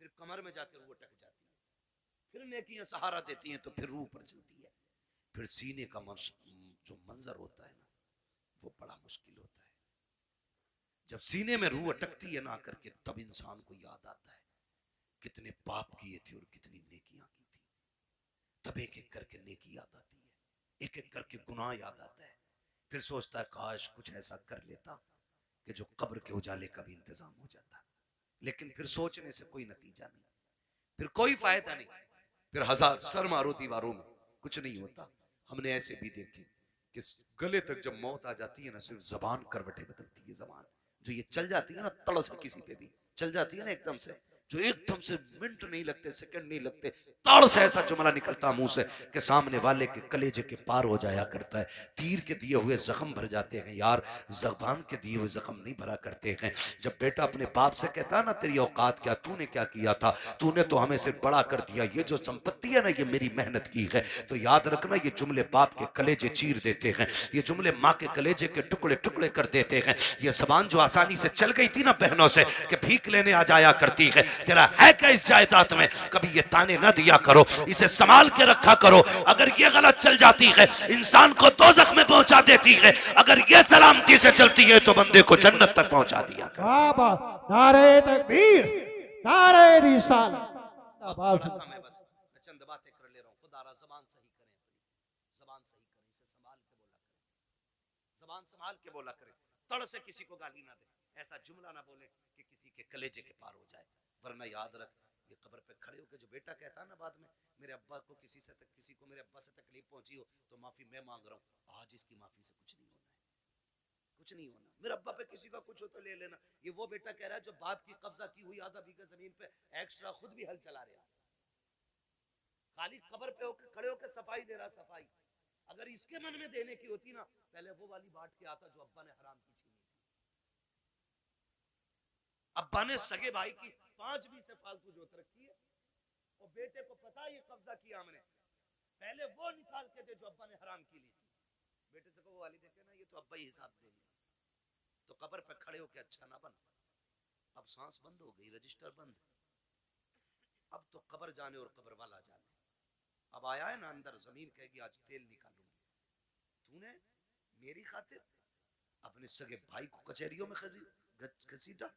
फिर कमर में जाकर रूह अटक जाती है, फिर नेकियां सहारा देती हैं तो फिर रूह पर चलती है, फिर सीने का जो मंजर होता है ना वो बड़ा मुश्किल होता है। जब सीने में रूह अटकती है ना करके, तब इंसान को याद आता है कितने पाप किए थे और कितनी नेकियां की थी। तब एक एक करके नेकी याद आती है, एक एक करके गुनाह याद आता है, फिर सोचता है काश कुछ ऐसा कर लेता कि जो कब्र के उजाले का भी इंतजाम हो जाता, लेकिन फिर सोचने से कोई नतीजा नहीं, फिर कोई फायदा नहीं, फिर हजार सर मारो दीवारों में कुछ नहीं होता। हमने ऐसे भी देखे कि गले तक जब मौत आ जाती है ना, सिर्फ जबान करवटें बदलती है, जबान जो ये चल जाती है ना तड़ से, किसी पे भी चल जाती है ना एकदम से, जो एकदम से मिनट नहीं लगते, सेकंड नहीं लगते, ताड़ से ऐसा जुमला निकलता मुंह से कि सामने वाले के कलेजे के पार हो जाया करता है। तीर के दिए हुए जख्म भर जाते हैं यार, जबान के दिए हुए जख्म नहीं भरा करते हैं। जब बेटा अपने बाप से कहता है ना तेरी औकात क्या, तूने क्या किया था, तूने तो हमें सिर्फ बड़ा कर दिया, ये जो संपत्ति है ना ये मेरी मेहनत की है, तो याद रखना ये जुमले बाप के कलेजे चीर देते हैं, ये जुमले माँ के कलेजे के टुकड़े टुकड़े कर देते हैं। ये जबान जो आसानी से चल गई थी ना बहनों से कि भीख लेने आ जाया करती है, तेरा है क्या इस जायदाद में, कभी ये ताने न दिया करो, इसे संभाल के रखा करो। अगर ये गलत चल जाती है इंसान को दोज़ख में पहुंचा देती है, अगर ये सलामती से चलती है तो बंदे को जन्नत तक पहुंचा दिया। नारे तकबीर, नारे रिसालत। मैं बस चंद बातें कर ले रहा हूँ। खुदारा जबान सही करें, जबान सही करें, इसे संभाल के बोला करें, जबान संभाल के बोला करें, तड़ से किसी को गाली ना दे, ऐसा जुमला ना बोले कि किसी के कलेजे के पार हो जाए। वरना याद रख, ये कब्र पे खड़े होकर जो बेटा कहता है ना बाद में, मेरे अब्बा को किसी को मेरे अब्बा से तकलीफ पहुंची हो तो माफी मैं मांग रहा हूँ, आज इसकी माफी से कुछ नहीं होना है, कुछ नहीं होना। मेरे अब्बा पे किसी का कुछ हो तो ले लेना। ये वो बेटा कह रहा है जो बाप की कब्जा की हुई आधा बीघा जमीन पे एक्स्ट्रा खुद भी हल चला रहा है, खाली कब्र पे होकर खड़े होकर सफाई दे रहा, सफाई। अगर इसके मन में देने की होती ना, पहले वो वाली बांट के आता जो अब्बा ने हराम की छीनी। अब्बा ने सगे भाई की 5 बीसे फालतू जोत रखी है और बेटे को पता ये कब्जा किया हमने, पहले वो निकाल के दे जो अब्बा ने हराम की ली थी। बेटे से को वाली देखे ना, ये तो अब्बा ही हिसाब दे लिया, तो कब्र पे खड़े होके अच्छा ना बन। अब सांस बंद हो गई, रजिस्टर बंद, अब तो कब्र जाने और कब्र वाला जाने। अब आया है ना अंदर, जमीन कहेगी आज तेल निकालूंगी। तूने मेरी खातिर अपने सगे भाई को कचहरियों में घसीटा,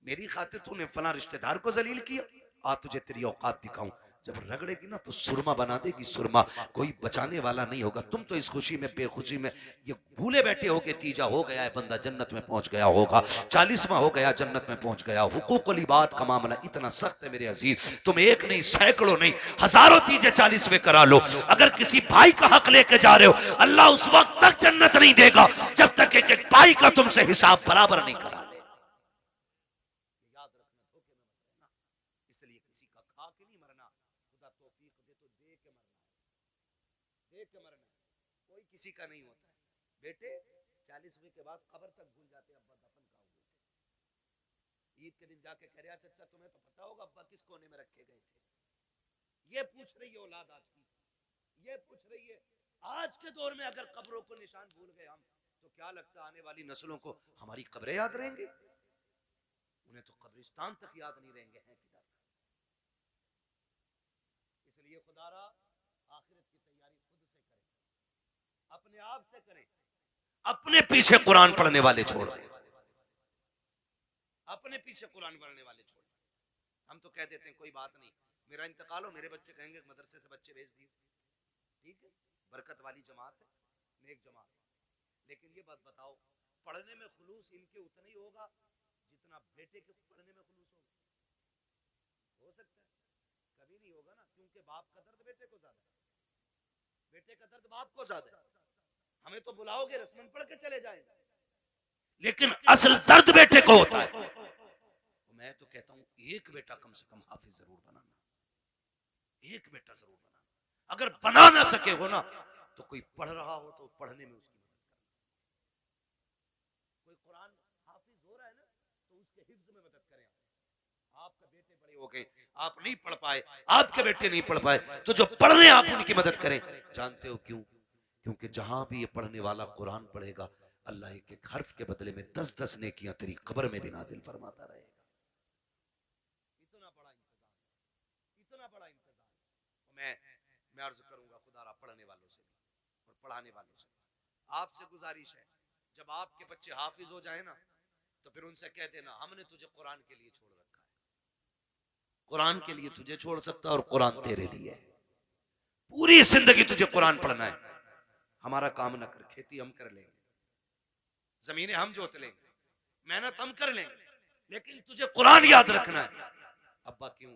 मेरी खातिर तूने फला रिश्तेदार को जलील किया, आ तुझे तेरी औकात दिखाऊं। जब रगड़ेगी ना तो सुरमा बना देगी, सुरमा, कोई बचाने वाला नहीं होगा। तुम तो इस खुशी में बेखुशी में ये भूले बैठे हो के तीजा हो गया है बंदा जन्नत में पहुंच गया होगा, 40वां हो गया जन्नत में पहुंच गया। हुकूकुल इबाद का मामला इतना सख्त है मेरे अजीज, तुम एक नहीं सैकड़ों नहीं हजारों तीजे 40वें करा लो, अगर किसी भाई का हक लेके जा रहे हो अल्लाह उस वक्त तक जन्नत नहीं देगा जब तक एक एक भाई का तुमसे हिसाब बराबर नहीं करा। किसी का नहीं होता है बेटे, 40वें के बाद कब्र तक भूल जाते हैं अब्बा दफन का हुए। ईद के दिन जाके कह रहा चाचा तुम्हें तो पता होगा अब्बा किस कोने में रखे गए थे। ये पूछ रही है औलाद आज की, ये पूछ रही है आज के दौर में अगर कब्रों को निशान भूल गए हम, तो क्या लगता आने वाली नस्लों को हमारी कब्रें याद रहेंगी? उन्हें तो कब्रिस्तान तक याद नहीं रहेंगे हैं किधर। इसलिए खुदारा आखिरत की तैयारी खुद से करें, अपने आप से करें, अपने पीछे कुरान पढ़ने वाले छोड़ दें, अपने पीछे कुरान पढ़ने वाले छोड़ दें। हम तो कह देते हैं कोई बात नहीं, मेरा इंतकाल हो मेरे बच्चे कहेंगे मदरसे से बच्चे भेज दिए, ठीक है, बरकत वाली जमात है, नेक जमात है। लेकिन ये बात बताओ, पढ़ने में खुलूस इनके उतना ही होगा जितना बेटे के पढ़ने में खुलूस होगा? हो सकता है? कभी नहीं होगा ना, क्योंकि बाप का दर्द बेटे को ज्यादा है, बेटे का दर्द बाप को ज्यादा है। हमें तो बुलाओगे रस्मन पढ़ के चले जाएंगे, लेकिन असल दर्द बेटे को होता है। तो मैं तो कहता हूं एक बेटा कम से कम हाफिज जरूर बनाना, एक बेटा जरूर बनाना। अगर बना ना सके हो ना तो कोई पढ़ रहा हो तो पढ़ने में उसकी मदद करना। कोई कुरान हाफिज हो रहा है ना तो उसके हिफ्ज में मदद करें। आपके बेटे बड़े हो गए, आप नहीं पढ़ पाए, आपके बेटे नहीं पढ़ पाए, तो जो पढ़ने आप उनकी मदद करें। जानते हो क्यों? क्योंकि जहां भी ये पढ़ने वाला कुरान पढ़ेगा अल्लाह एक एक हर्फ के बदले में 10-10 नेकियां तेरी कब्र में भी नाजिल फरमाता रहेगा। इतना बड़ा इंतजाम, इतना बड़ा इंतजाम। मैं अर्ज करूंगा खुदारा पढ़ने वालों से भी और पढ़ाने वालों से आपसे गुजारिश है, जब आपके बच्चे हाफिज हो जाए ना तो फिर उनसे कह देना हमने तुझे कुरान के लिए छोड़ रखा है, कुरान के लिए तुझे छोड़ सकता और कुरान तेरे लिए है। पूरी जिंदगी तुझे कुरान पढ़ना है। हमारा काम ना कर, खेती हम कर लेंगे, जमीनें हम जोत लेंगे, मेहनत हम कर लेंगे, लेकिन तुझे कुरान याद रखना है। अब्बा क्यों?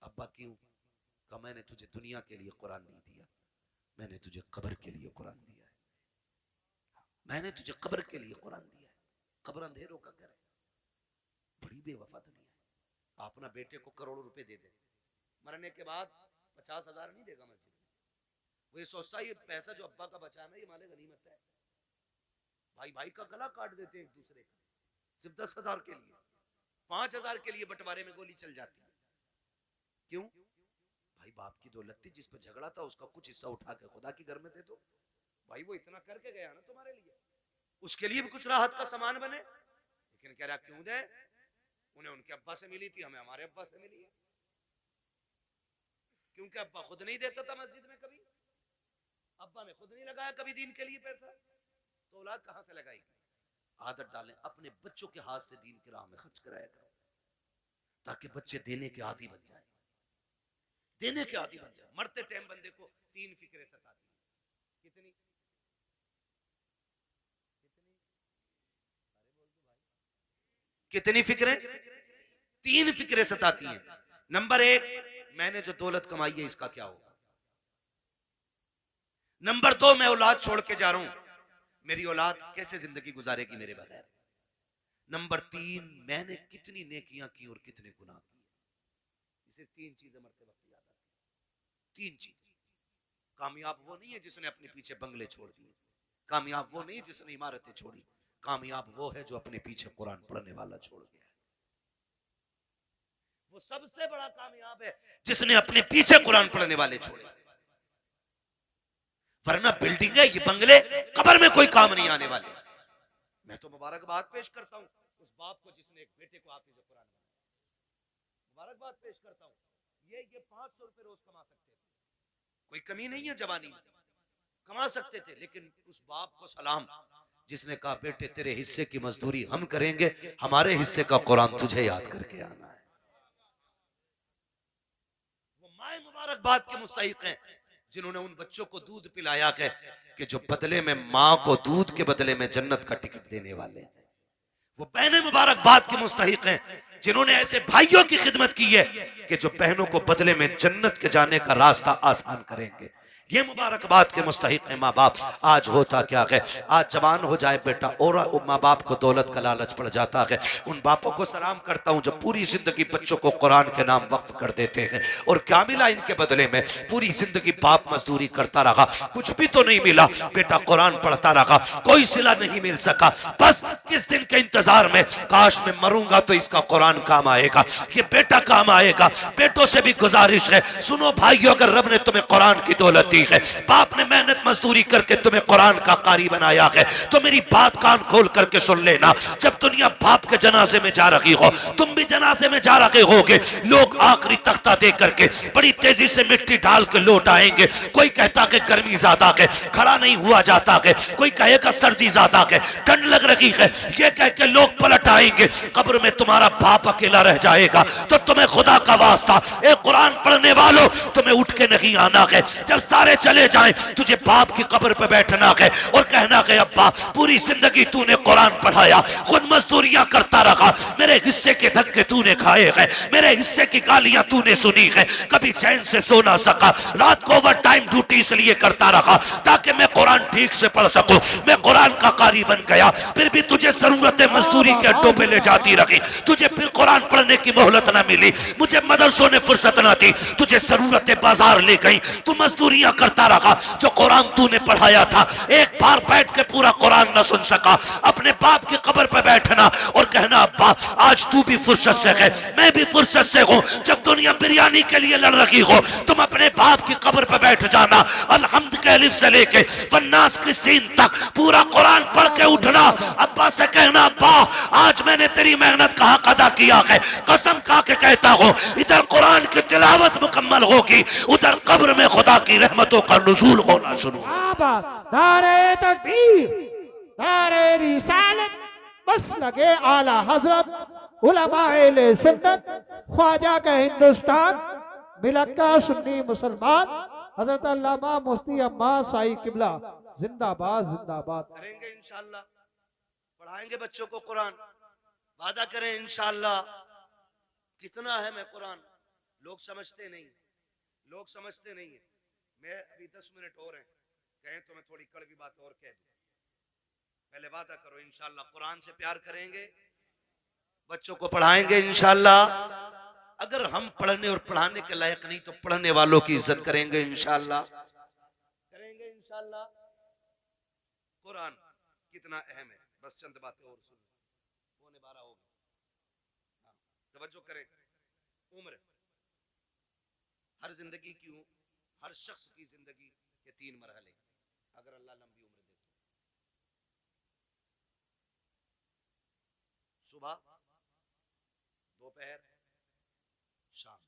अब्बा क्यों? कहा मैंने तुझे दुनिया के लिए कुरान नहीं दिया, मैंने तुझे कब्र के लिए कुरान दिया है। मैंने तुझे कब्र के लिए कुरान दिया है। कब्र अंधेरों का घर है, बड़ी बेवफा दुनिया है। आप ना बेटे को करोड़ों रुपए दे दे, मरने के बाद 50,000 नहीं देगा मस्जिद में। वो ये सोचता है ये पैसा जो अब्बा का बचाना ये माले गनीमत है। भाई भाई का गला काट देते हैं एक दूसरे का, सिर्फ 10,000 के लिए, 5,000 के लिए बंटवारे में गोली चल जाती है। क्यों? भाई बाप की दौलत थी, जिस पर झगड़ा था उसका कुछ हिस्सा उठा के खुदा की घर में दे दो। भाई वो इतना करके गया ना तुम्हारे लिए, उसके लिए भी कुछ राहत का सामान बने। लेकिन कह रहा क्यों दे? उन्हें उनके अब्बा से मिली थी, हमें हमारे अब्बा से मिली है। क्योंकि अब्बा खुद नहीं देता था मस्जिद में कभी, अब्बा ने खुद नहीं लगाया कभी दीन के लिए पैसा, तो औलाद कहां से लगाएगी? आदत डालें, अपने बच्चों के हाथ से दीन की राह में खर्च कराया करो, ताकि बच्चे देने के आदी बन जाए, देने के आदी बन जाए। मरते टाइम बंदे को 3 फिक्रें सताती हैं। कितनी? कितनी फिक्रें? 3 फिक्रें सताती हैं। नंबर 1, मैंने जो दौलत कमाई है इसका क्या होगा। नंबर 2, मैं औलाद छोड़ के जा रहा हूं, मेरी औलाद कैसे जिंदगी गुजारेगी मेरे बगैर। नंबर 3, मैंने कितनी नेकियां की और कितने गुनाह किए। इसे 3 चीजें मरते वक्त याद आती। 3 चीजें। कामयाब वो नहीं है जिसने अपने पीछे बंगले छोड़ दिए, कामयाब वो नहीं जिसने इमारतें छोड़ी, कामयाब वो है जो अपने पीछे कुरान पढ़ने वाला छोड़ गया। वो सबसे बड़ा कामयाब है जिसने अपने पीछे कुरान पढ़ने वाले छोड़े। वरना बिल्डिंग है, ये बंगले कब्र में कोई काम नहीं आने वाले। मैं तो मुबारकबाद पेश करता हूं उस बाप को जिसने एक बेटे को हाफिज कुरान बनाया। मुबारकबाद पेश करता हूं। ये 500 रुपए रोज कमा सकते थे, कोई कमी नहीं है, जवानी में कमा सकते थे। लेकिन उस बाप को सलाम जिसने कहा बेटे तेरे हिस्से की मजदूरी हम करेंगे, हमारे हिस्से का कुरान तुझे याद करके आना है। वो माए मुबारकबाद के मुस्तहिक हैं जिन्होंने उन बच्चों को दूध पिलाया कि जो बदले में माँ को दूध के बदले में जन्नत का टिकट देने वाले हैं। वो बहनें मुबारकबाद के मुस्तहिक हैं जिन्होंने ऐसे भाइयों की खिदमत की है कि जो बहनों को बदले में जन्नत के जाने का रास्ता आसान करेंगे। ये मुबारकबाद के मुस्तहिक है माँ बाप। आज होता क्या है, आज जवान हो जाए बेटा और माँ बाप को दौलत का लालच पड़ जाता है। उन बापों को सलाम करता हूँ जो पूरी जिंदगी बच्चों को कुरान के नाम वक्फ कर देते हैं। और क्या मिला इनके बदले में? पूरी जिंदगी बाप मजदूरी करता रहा, कुछ भी तो नहीं मिला। बेटा कुरान पढ़ता रहा, कोई सिला नहीं मिल सका। बस किस दिन के इंतजार में, काश मैं मरूंगा तो इसका कुरान काम आएगा, ये बेटा काम आएगा। बेटों से भी गुजारिश है, सुनो भाइयों, अगर रब ने तुम्हें कुरान की दौलत दी है, बाप ने मेहनत मजदूरी करके तुम्हें कुरान का कारी बनाया है, तो मेरी बात कान खोल करके सुन लेना। जब दुनिया बाप के जनाजे में जा रही हो, तुम भी जनाजे में जा रहे होगे। लोग आखिरी तख्ता दे करके बड़ी तेजी से मिट्टी डाल के लौट आएंगे। कोई कहता कि गर्मी ज्यादा है, खड़ा नहीं हुआ जाता है। कोई कहेगा सर्दी ज्यादा है, ठंड लग रही है। ये कह के लोग पलट आएंगे। कब्र में तुम्हारा बाप अकेला रह जाएगा। तो तुम्हें खुदा का वास्ता, एक कुरान पढ़ने वालों, तुम्हें उठ के नहीं आना है। जब सारे चले जाएं, तुझे बाप की कब्र पे बैठना है और कहना है अब्बा पूरी जिंदगी तूने कुरान पढ़ाया, खुद मजदूरियां करता रहा, मेरे हिस्से के धक्के तूने खाए हैं, मेरे हिस्से की गालियां तूने सुनी है, कभी चैन से सो ना सका, रात को ओवर टाइम ड्यूटी इसलिए करता रहा ताकि मैं कुरान ठीक से पढ़ सकूं। मैं कुरान का कारी बन गया, फिर भी तुझे जरूरत मजदूरी के अड्डों पे ले जाती रही, तुझे फिर कुरान पढ़ने की मोहलत ना मिली, मुझे मदरसों ने फुर्सत ना दी, तुझे जरूरत बाजार ले गई, तू मजदूरियां करता रहा। जो कुरान तूने पढ़ाया था, एक बार बैठ के पूरा कुरान न सुन सका। अपने बाप की कब्र पे बैठना और कहना अब्बा आज तू भी फुर्सत से है, मैं भी फुर्सत से हूं। जब दुनिया बिरयानी के लिए लड़ रही हो, तुम अपने बाप की कब्र पे बैठ जाना। अलहम्द के अलिफ से लेके वन्नास की सीन तक पूरा कुरान पढ़ के उठना। अब्बा से कहना अब्बा आज मैंने तेरी मेहनत का हक अदा किया है, कसम खा के कहता हूं इधर कुरान की तिलावत मुकम्मल होगी, उधर कब्र में खुदा की रहमतों का नुज़ूल होना शुरू। नारे तकबीर, नारे रिसालत, बस लगे आला हजरत उलमाए सुन्नत, ख्वाजा का हिंदुस्तान, मिलत का सुन्नी मुसलमान, हजरत अल्लामा मुफ्ती अम्मा साई किबला जिंदाबाद जिंदाबाद। करेंगे इंशाअल्लाह। पढ़ाएंगे बच्चों को कुरान, वादा करें इंशाअल्लाह। कितना है मैं कुरान, लोग समझते नहीं, लोग समझते नहीं है। मैं अभी 10 मिनट और हैं, कहें तो मैं थोड़ी कड़वी बात और कह दूं। पहले वादा करो इंशाअल्लाह कुरान से प्यार करेंगे, बच्चों को पढ़ाएंगे इंशाअल्लाह। अगर हम पढ़ने और पढ़ाने के लायक नहीं तो पढ़ने वालों की इज्जत करेंगे इंशाअल्लाह, करेंगे इंशाअल्लाह। कुरान कितना अहम है, बस चंद बातें और सुन, 11:15 हो गए। तवज्जो करें। उम्र, हर जिंदगी की, हर शख्स की जिंदगी के 3 मरहले, अगर अल्लाह लंबी उम्र दे तो। सुबह, दोपहर, शाम।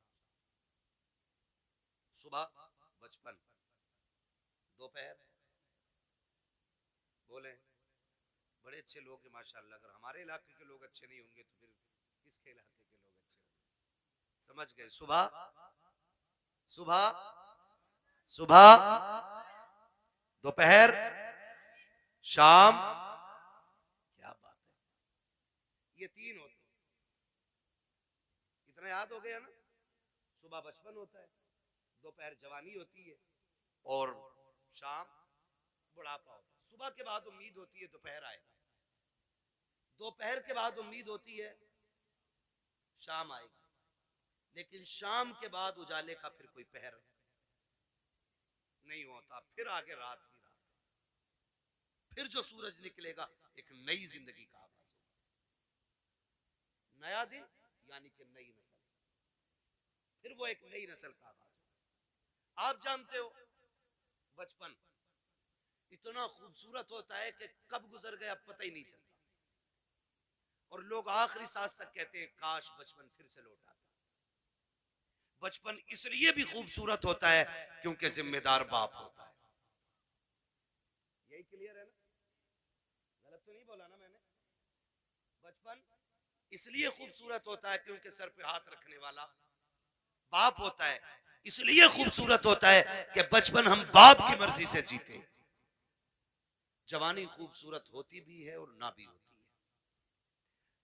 सुबह बचपन, दोपहर, बोले बड़े अच्छे लोग हैं माशाल्लाह। अगर हमारे इलाके के लोग अच्छे नहीं होंगे तो फिर किसके इलाके के लोग अच्छे होंगे? समझ गए? सुबह, सुबह, सुबह, दोपहर, शाम। क्या बात है, ये 3 होते हैं। इतना याद हो गया ना? सुबह बचपन होता है, दोपहर जवानी होती है और शाम बुढ़ापा होता है। सुबह के बाद उम्मीद होती है दोपहर आएगा, दोपहर के बाद उम्मीद होती है शाम आएगी, लेकिन शाम के बाद उजाले का फिर कोई पहर नहीं होता। फिर आगे रात ही रात, फिर जो सूरज निकलेगा एक नई जिंदगी का आगाज होगा, नया दिन यानी कि नई नस्ल, फिर वो एक नई नस्ल का आगाज होगा। आप जानते हो बचपन इतना खूबसूरत होता है कि कब गुजर गया पता ही नहीं चलता, और लोग आखिरी सांस तक कहते हैं काश बचपन फिर से लौट आता। बचपन इसलिए भी खूबसूरत होता है क्योंकि जिम्मेदार बाप होता है। यही क्लियर है ना? गलत तो नहीं बोला ना मैंने? बचपन इसलिए खूबसूरत होता है क्योंकि सर पे हाथ रखने वाला बाप होता है। इसलिए खूबसूरत होता है कि बचपन हम बाप की मर्जी से जीते। जवानी खूबसूरत होती भी है और ना भी होती है।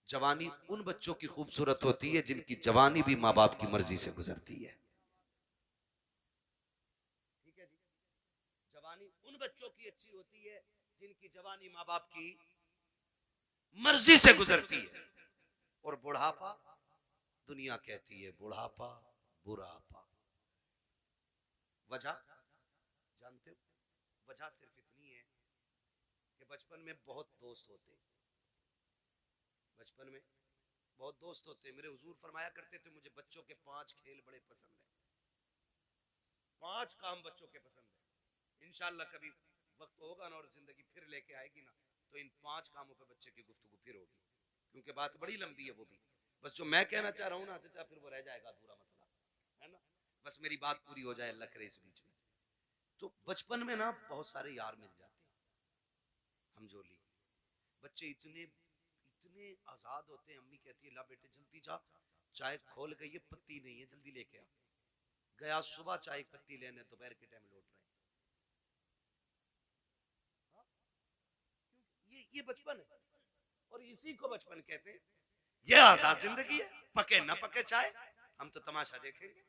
जवानी उन बच्चों की खूबसूरत होती है जिनकी जवानी भी माँ बाप की मर्जी से गुजरती है। ठीक है जी? जवानी उन बच्चों की अच्छी होती है जिनकी जवानी माँ बाप की मर्जी से गुजरती है। और बुढ़ापा, दुनिया कहती है बुढ़ापा बुढ़ापा। वजह जानते हो? वजह सिर्फ इतनी है कि बचपन में बहुत दोस्त होते, बचपन में बहुत दोस्त होते। मेरे हुजूर फरमाया करते थे मुझे बच्चों के 5 खेल बड़े पसंद है, 5 काम बच्चों के पसंद है। इंशाअल्लाह कभी वक्त होगा ना और जिंदगी फिर लेके आएगी ना तो इन 5 कामों पे बच्चे की गुफ्तगू फिर होगी, क्योंकि बात बड़ी लंबी है वो भी। बस जो मैं कहना चाह रहा हूँ ना चाचा, फिर वो रह जाएगा अधूरा मसला, है ना? बस मेरी बात पूरी हो जाए, अल्लाह करे इस बीच में। तो बचपन में ना बहुत सारे यार मिल जाते हैं, हमजोली बच्चे इतने इतने आजाद होते हैं। अम्मी कहती है ला बेटे जल्दी जा, चाय खोल गई है, पत्ती नहीं है, जल्दी लेके आ। गया सुबह चाय पत्ती लेने, दोपहर के टाइम लौट रहे। ये बचपन है और इसी को बचपन कहते हैं। ये आजाद जिंदगी है, पके ना पके चाय, हम तो तमाशा देखेंगे।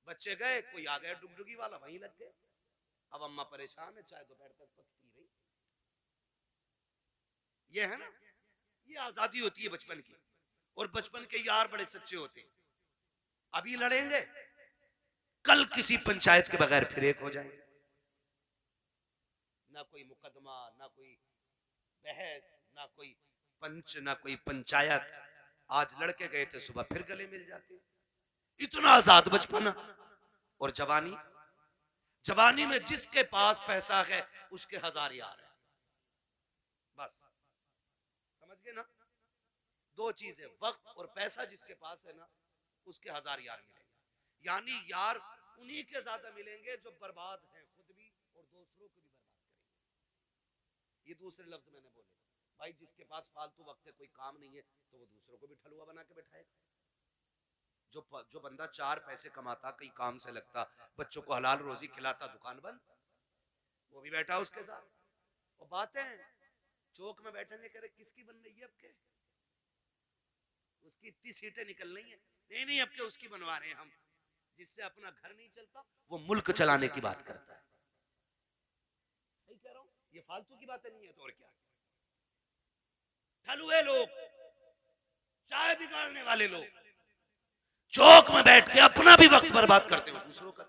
बच्चे गए, कोई आ गया डुगडुगी वाला, वहीं लग गए। अब अम्मा परेशान है, चाय दोपहर तक पकती रही। ये है ना, ये आजादी होती है बचपन की। और बचपन के यार बड़े सच्चे होते हैं। अभी लड़ेंगे, कल किसी पंचायत के बगैर फिर एक हो जाएंगे। ना कोई मुकदमा, ना कोई बहस, ना कोई पंच, ना कोई पंचायत। आज लड़के गए थे, सुबह फिर गले मिल जाते हैं। इतना आजाद बचपन। और जवानी, जवानी में जिसके पास पैसा है उसके 1000 यार है। बस समझ गए ना? 2 चीजें, वक्त और पैसा जिसके पास है ना उसके 1000 यार मिलेंगे। यानी यार उन्हीं के ज्यादा मिलेंगे जो बर्बाद हैं खुद भी और दूसरों को भी बर्बाद करेंगे। ये दूसरे लफ्ज मैंने बोले। भाई जिसके पास फालतू वक्त है, कोई काम नहीं है, तो वो दूसरों को भी ठलुआ बना के बैठाएगा। जो बंदा 4 पैसे कमाता, कहीं काम से लगता, बच्चों को हलाल रोजी खिलाता, दुकान बंद, वो भी बैठा उसके साथ। और बातें चौक में बैठेंगे, कह रहे किसकी बन रही है आपके, उसकी इतनी सीटें निकल रही है। नहीं अब के उसकी बनवा रहे हैं हम, जिससे अपना घर नहीं चलता वो मुल्क चलाने की बात करता है। सही कह रहा हूं, ये फालतू की बातें नहीं है। तो और क्या, ठलुए लोग, चाय बिगाड़ने वाले लोग, चौक में बैठ के अपना भी वक्त बर्बाद करते हो, दूसरों का।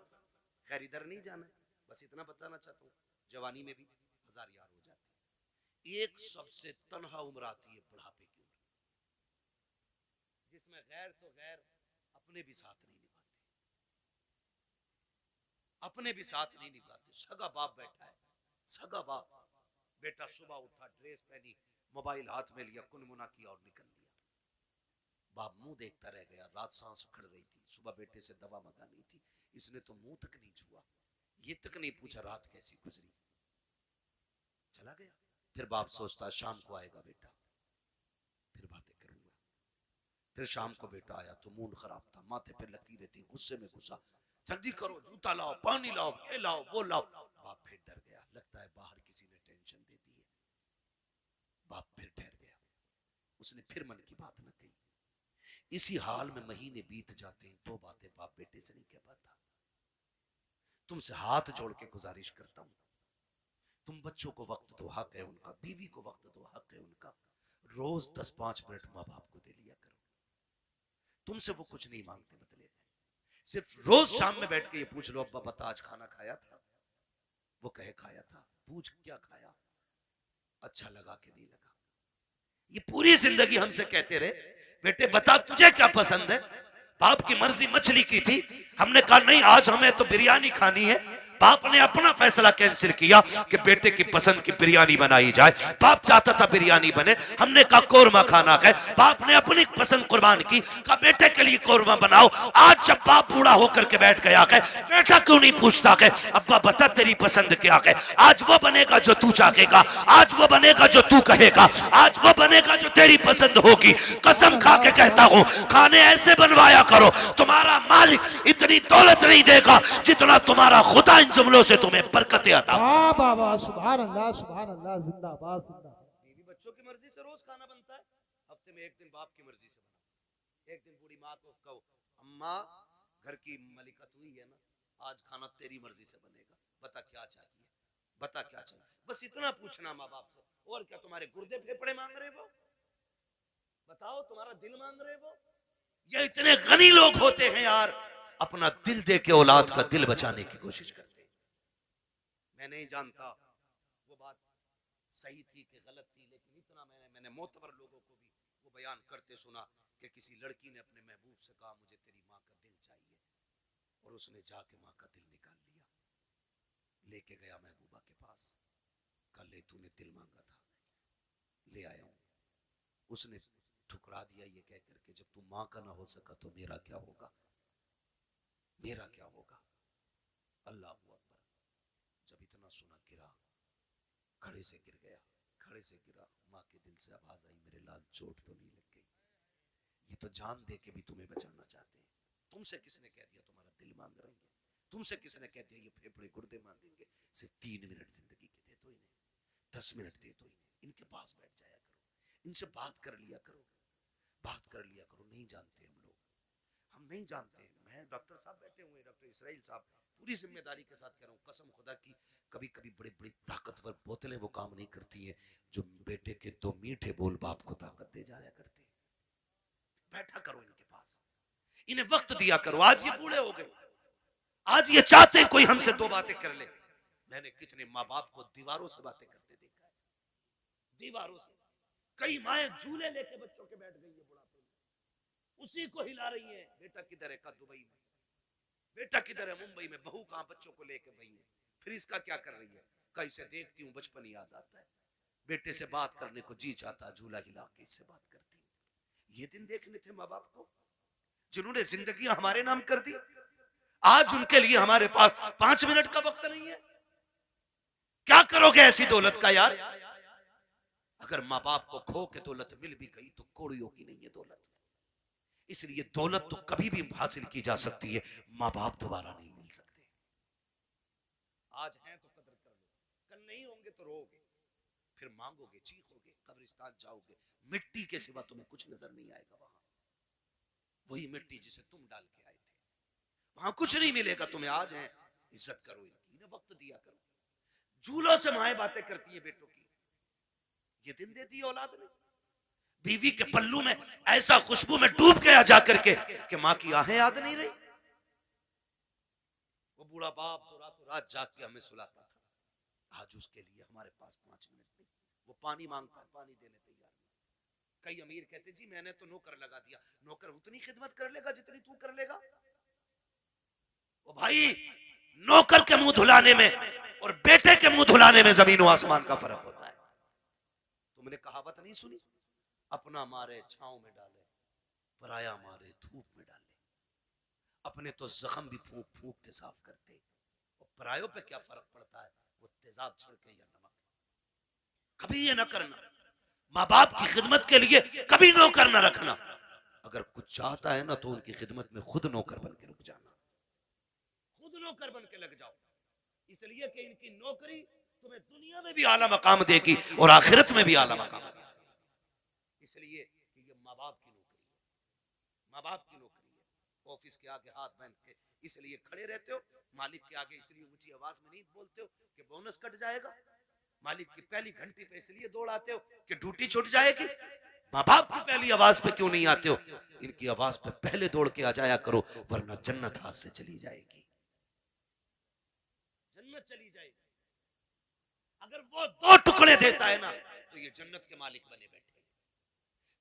खैर इधर नहीं जाना है, बस इतना बताना चाहता हूँ, जवानी में भी हजार यार हो जाते हैं। एक सबसे तन्हा उम्र आती है बुढ़ापे की उम्र, जिसमें गैर तो गैर अपने भी साथ नहीं निभाते, अपने भी साथ नहीं निभाते। सगा बाप बैठा है, सगा बाप, बेटा सुबह उठा, ड्रेस पहनी, मोबाइल हाथ में लिया, कुनमुना किया और निकल लिया। बाप मुंह देखता रह गया, रात सांस उखड़ रही थी, सुबह बेटे से दवा मंगानी थी, इसने तो मुंह तक नहीं छुआ, ये तक नहीं पूछा रात कैसी गुजरी, चला गया। फिर बाप सोचता शाम को आएगा बेटा, फिर बातें करूंगा। फिर शाम को बेटा आया तो मूड खराब था, माथे पे लकीरें थी, गुस्से में गुस्सा, जल्दी करो, जूता लाओ, पानी लाओ, ये लाओ, वो लाओ। बाप फिर डर गया, लगता है बाहर किसी ने टेंशन दे दी है। बाप फिर ठहर गया, उसने फिर मन की बात न कही। इसी हाल में महीने बीत जाते हैं, दो बातें बाप बेटे से नहीं कह पाता। तुमसे हाथ जोड़ के गुजारिश करता हूं, तुम बच्चों को वक्त दो, हक है उनका, बीवी को वक्त दो, हक है उनका। रोज 10-5 मिनट माँ बाप को दे लिया करो। तुमसे वो कुछ नहीं मांगते बदले में, सिर्फ रोज शाम में बैठ के ये पूछ लो, अब्बा बता आज खाना खाया था? वो कहे खाया था। पूछ क्या खाया? अच्छा लगा कि नहीं लगा? ये पूरी जिंदगी हमसे कहते रहे, बेटे बता तुझे क्या पसंद है? बाप की मर्जी मछली की थी, हमने कहा नहीं आज हमें तो बिरयानी खानी है। बाप ने अपना फैसला कैंसिल किया कि बेटे की पसंद की बिरयानी बनाई जाए। बाप चाहता था बिरयानी बने, हमने कहा कोरमा खाना है। बाप ने अपनी पसंद कुर्बान की, कहा बेटे के लिए कोरमा बनाओ। आज जब बाप बूढ़ा होकर के बैठ गया है, बेटा क्यों नहीं पूछता है अब्बा बता तेरी पसंद क्या है? आज वो बनेगा जो तू चाहेगा, आज वो बनेगा जो तू कहेगा, आज वो बनेगा जो तेरी पसंद होगी। कसम खा के कहता हूं, खाने ऐसे बनवाया करो, तुम्हारा मालिक इतनी दौलत नहीं देगा जितना तुम्हारा खुदा जुमलों से तुम्हें बरकतें अता। वाह बाबा, सुभान अल्लाह, सुभान अल्लाह, जिंदाबाद जिंदाबाद। बीवी बच्चों की मर्जी से रोज खाना बनता है, हफ्ते में एक दिन बाप की मर्जी से बना। एक दिन बूढ़ी माँ को कहो अम्मा घर की मलिका तू ही है ना, आज खाना तेरी मर्जी से बनेगा, बता क्या चाहिए, बता क्या चाहिए। बस इतना पूछना माँ बाप से। और क्या तुम्हारे गुर्दे फेफड़े मांग रहे वो? बताओ तुम्हारा दिल मांग रहे वो? ये इतने गनी लोग होते हैं यार, अपना दिल दे के औलाद का दिल बचाने की कोशिश करते। मैं नहीं जानता वो बात सही थी कि गलत थी, लेकिन इतना मैंने मोतबर लोगों को भी वो बयान करते सुना कि किसी लड़की ने अपने महबूब से कहा मुझे तेरी माँ का दिल चाहिए, और उसने जाके माँ का दिल निकाल लिया, लेके गया महबूबा के पास, कहा ले तूने दिल मांगा था, ले आया हूं। उसने ठुकरा दिया ये कह करके जब तू माँ का ना हो सका तो मेरा क्या होगा, मेरा क्या होगा। अल्लाह अकबर। जब इतना सुना गिरा, खड़े से गिर गया, खड़े से गिरा। माँ के दिल से आवाज आई मेरे लाल चोट तो नहीं लग गई? ये तो जान दे के भी तुम्हें बचाना चाहते हैं। तुमसे किसने कह दिया तुम्हारा दिल मांग रहे हैं? तुमसे किसने कह दिया ये फेफड़े गुर्दे मांगेंगे? सिर्फ 3 मिनट जिंदगी के दे दो इन्हें, 10 मिनट दे दो इन्हें, इनके पास बैठ जाया करो, इनसे बात कर लिया करो, बात कर लिया करो। नहीं जानते हम लोग, हम नहीं जानते। मैं डॉक्टर साहब बैठे हुए, डॉक्टर इसराइल साहब, पूरी जिम्मेदारी के साथ कह रहा हूँ, कसम खुदा की, कभी कभी बड़ी बड़ी ताकतवर बोतलें वो काम नहीं करती है जो बेटे के 2 मीठे बोल बाप को ताकत दे जाया करते हैं। बैठा करो इनके पास, इन्हें वक्त दिया करो। आज ये बूढ़े हो गए, आज ये चाहते कोई हमसे 2 बातें कर ले। मैंने कितने माँ बाप को दीवारों से बातें करते देखा है, दीवारों से। कई माएं झूले लेके बच्चों के बैठ गई है बुढ़ापे में, उसी को हिला रही है। बेटा किधर है? का दुबई में। बेटा किधर है? मुंबई में। बहू कहां? बच्चों को लेके गई है। फिर इसका क्या कर रही है? कहीं से देखती हूँ बचपन याद आता है, बेटे से बात करने को जी चाहता, झूला हिला के इससे बात करती हूँ। ये दिन देखने थे माँ बाप को जिन्होंने जिंदगी हमारे नाम कर दी। आज उनके लिए हमारे पास 5 मिनट का वक्त नहीं है। क्या करोगे ऐसी दौलत का यार? अगर माँ बाप को खो के दौलत मिल भी गई तो कौड़ियों की नहीं है दौलत। इसलिए दौलत तो कभी भी हासिल की जा सकती है, माँ बाप दोबारा नहीं मिल सकते। आज हैं तो कदर कर लो, कल नहीं होंगे तो रोगे। फिर मांगोगे, चीखोगे, कब्रिस्तान जाओगे, मिट्टी के सिवा तुम्हें कुछ नजर नहीं आएगा। वहां वही मिट्टी जिसे तुम डाल के आए थे, वहां कुछ नहीं मिलेगा तुम्हें। आज है, इज्जत करो इनकी, इन्हें वक्त दिया करो। झूलों से माएं बातें करती है बेटों की, ये दिन देती है औलाद ने। बीवी के पल्लू में ऐसा खुशबू में डूब गया जा करके कि माँ की आहें याद नहीं रही। वो बूढ़ा बाप तो रातों रात जाग के हमें सुलाता था, आज उसके लिए हमारे पास 5 मिनट नहीं। वो पानी मांगता है, पानी देने तैयार नहीं। कई अमीर कहते जी मैंने तो नौकर लगा दिया। नौकर उतनी खिदमत कर लेगा जितनी तू कर लेगा। ओ भाई, नौकर के मुंह धुलाने में और बेटे के मुंह धुलाने में जमीन और आसमान का फर्क होता है। तुमने कहावत नहीं सुनी, अपना मारे छांव में डाले, पराया मारे धूप में डाले। अपने तो जख्म भी फूंक फूंक के साफ करते, और परायों पे क्या फर्क पड़ता है, वो तेजाब छिड़के या नमक। कभी ये ना करना, माँ बाप की खिदमत के लिए कभी नौकर ना रखना। अगर कुछ चाहता है ना तो उनकी खिदमत में खुद नौकर बन के रुक जाना, खुद नौकर बन के लग जाओ। इसलिए कि इनकी नौकरी तुम्हें दुनिया में भी आला मकाम देगी और आखिरत में भी आला मकाम देगी। इसलिए कि ये माँ बाप की नौकरी है, माँ बाप की नौकरी है। ऑफिस के आगे हाथ बांध के इसलिए खड़े रहते हो, मालिक के आगे इसलिए ऊंची आवाज में नहीं बोलते हो कि बोनस कट जाएगा। मालिक की पहली घंटी पे इसलिए दौड़ आते हो कि ड्यूटी छूट जाएगी। माँ बाप की पहली आवाज पे क्यों नहीं आते हो? इनकी आवाज पे पहले दौड़ के आ जाया करो, वरना जन्नत हाथ से चली जाएगी, जन्नत चली जाएगी। अगर वो 2 टुकड़े देता है ना तो ये जन्नत के मालिक बने बैठे।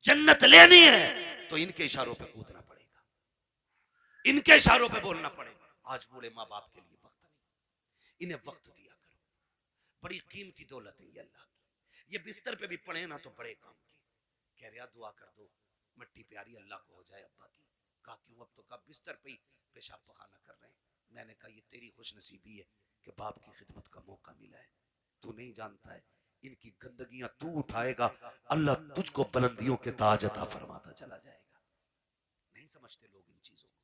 जन्नत लेनी है तो इनके इशारों पे कूदना पड़ेगा, इनके इशारों पे बोलना पड़ेगा। आज बूढ़े माँ बाप के लिए वक्त नहीं, इन्हें वक्त दिया करो। बड़ी कीमती दौलत है ये अल्लाह की। ये बिस्तर पे भी पड़े ना तो बड़े काम के। कह रहा दुआ कर दो, मिट्टी प्यारी अल्लाह को हो जाए अब्बा की। कहा क्यों? अब तो कब बिस्तर पे ही पेशाब पखाना कर रहे हैं। मैंने कहा ये तेरी खुशनसीबी है कि बाप की खिदमत का मौका मिला है। तू नहीं जानता है, इनकी गंदगियां तू उठाएगा, अल्लाह तुझको बुलंदियों के ताज अता फरमाता चला जाएगा। नहीं समझते लोग इन चीजों को,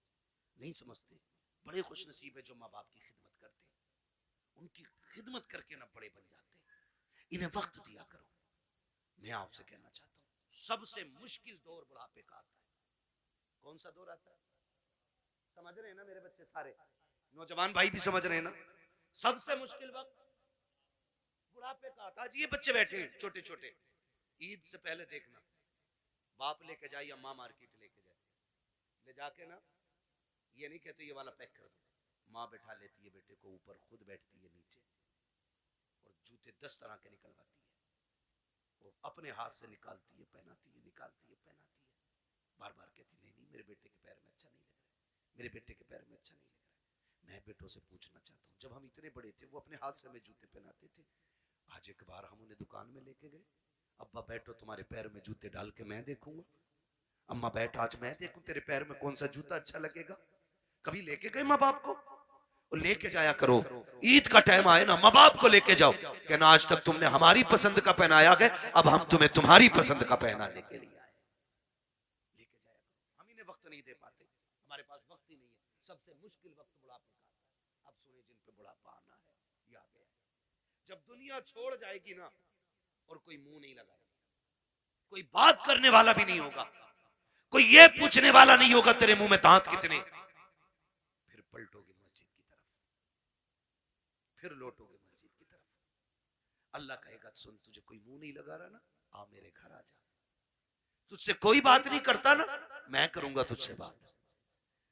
नहीं समझते। बड़े खुशनसीब है जो माँ बाप की खिदमत करते हैं, उनकी खिदमत करके ना बड़े बन जाते हैं। इन्हें वक्त दिया करो। मैं आपसे कहना चाहता हूँ, सबसे मुश्किल दौर बुढ़ापे का आता है। कौन सा दौर आता है? समझ रहे हैं ना मेरे बच्चे? सारे नौजवान भाई भी समझ रहे हैं ना? सबसे मुश्किल वक्त बुढ़ापे का आता है। ये बच्चे बैठे हैं छोटे छोटे, ईद से पहले देखना, बाप लेके जाए या माँ मार्केट लेके जाए, ले जाके ना ये नहीं कहते ये वाला पैक कर दो, माँ बैठा लेती है बेटे को ऊपर, खुद बैठती है नीचे, और जूते 10 तरह के निकलवाती है। वो अपने हाथ से निकालती है, पहनाती है, निकालती है, पहनाती है। बार बार कहती नहीं नहीं मेरे बेटे के पैर में अच्छा नहीं लग रहा है, मेरे बेटे के पैर में अच्छा नहीं लग रहा है। मैं बेटों से पूछना चाहता हूँ, जब हम इतने बड़े थे वो अपने हाथ से हमें जूते पहनाते थे। आज एक बार हम उन्हें दुकान में लेके गए, अब्बा बैठो तुम्हारे पैर में जूते डाल के मैं देखूंगा। अम्मा बैठ आज मैं देखूं तेरे पैर में कौन सा जूता अच्छा लगेगा। कभी लेके गए माँ बाप को? और लेके जाया करो। ईद का टाइम आए ना, माँ बाप को लेके जाओ, कहना आज तक तुमने हमारी पसंद का पहनाया है, अब हम तुम्हें तुम्हारी पसंद का पहनाने के लिए आए। लेके जाया करो। हम इन्हें वक्त नहीं दे पाते, हमारे पास वक्त ही नहीं है। सबसे मुश्किल वक्त बुढ़ापे का आता है। अब सुने जिन पे बुढ़ापा आना है, ये आ गया। जब दुनिया छोड़ जाएगी ना और कोई मुंह नहीं लगाएगा, कोई बात करने वाला भी नहीं होगा, कोई ये पूछने वाला नहीं होगा तेरे मुंह में दांत कितने, फिर पलटोगे मस्जिद की तरफ, फिर लौटोगे मस्जिद की तरफ। अल्लाह कहेगा सुन, तुझे कोई मुंह नहीं लगा रहा ना, आ मेरे घर आ जा। तुझसे कोई बात नहीं करता ना, मैं करूंगा तुझसे बात।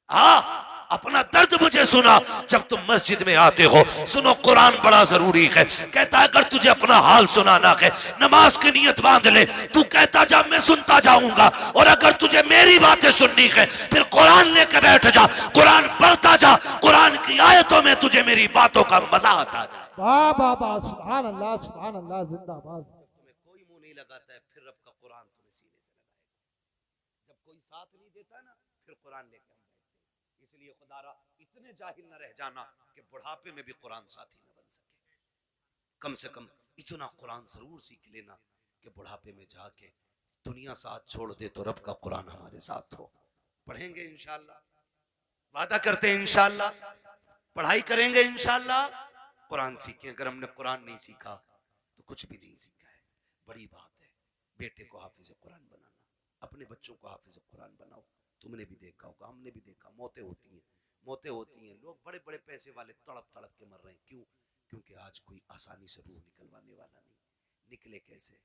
अपना दर्द मुझे सुना जब तुम मस्जिद में आते हो। सुनो कुरान बड़ा जरूरी है, कहता है अगर तुझे अपना हाल सुनाना है नमाज की नियत बांध ले, तू कहता जा मैं सुनता जाऊंगा, और अगर तुझे मेरी बातें सुननी है फिर कुरान लेके बैठ जा, कुरान पढ़ता जा, कुरान की आयतों में तुझे मेरी बातों का मजा आता है। वाह वाह वाह, सुभान अल्लाह जिंदाबाद। तुम्हें कोई मुंह नहीं लगाता है, फिर रब का कुरान तुम्हें सीने से लगाएगा। जब कोई साथ नहीं देता ना, फिर कुरान लेके इसलिए खुदारा इतने जाहिल न रह जाना कि बुढ़ापे में भी कुरान साथी न बन सके। कम से कम इतना कुरान जरूर सीख लेना कि बुढ़ापे में जाके दुनिया साथ छोड़ दे तो रब का कुरान हमारे साथ हो। पढ़ेंगे इंशाल्लाह, वादा करते हैं इंशाल्लाह, पढ़ाई करेंगे इंशाल्लाह, कुरान सीखें। अगर हमने कुरान नहीं सीखा तो कुछ भी नहीं सीखा है। बड़ी बात है बेटे को हाफिज कुरान बनाना, अपने बच्चों को हाफिज कुरान बनाओ। तुमने भी देखा होगा, हमने भी देखा, मौतें होती हैं, मौतें होती हैं, लोग बड़े बड़े पैसे वाले तड़प तड़प के मर रहे हैं। क्यों? क्योंकि आज कोई आसानी से रूह निकलवाने वाला नहीं। निकले कैसे?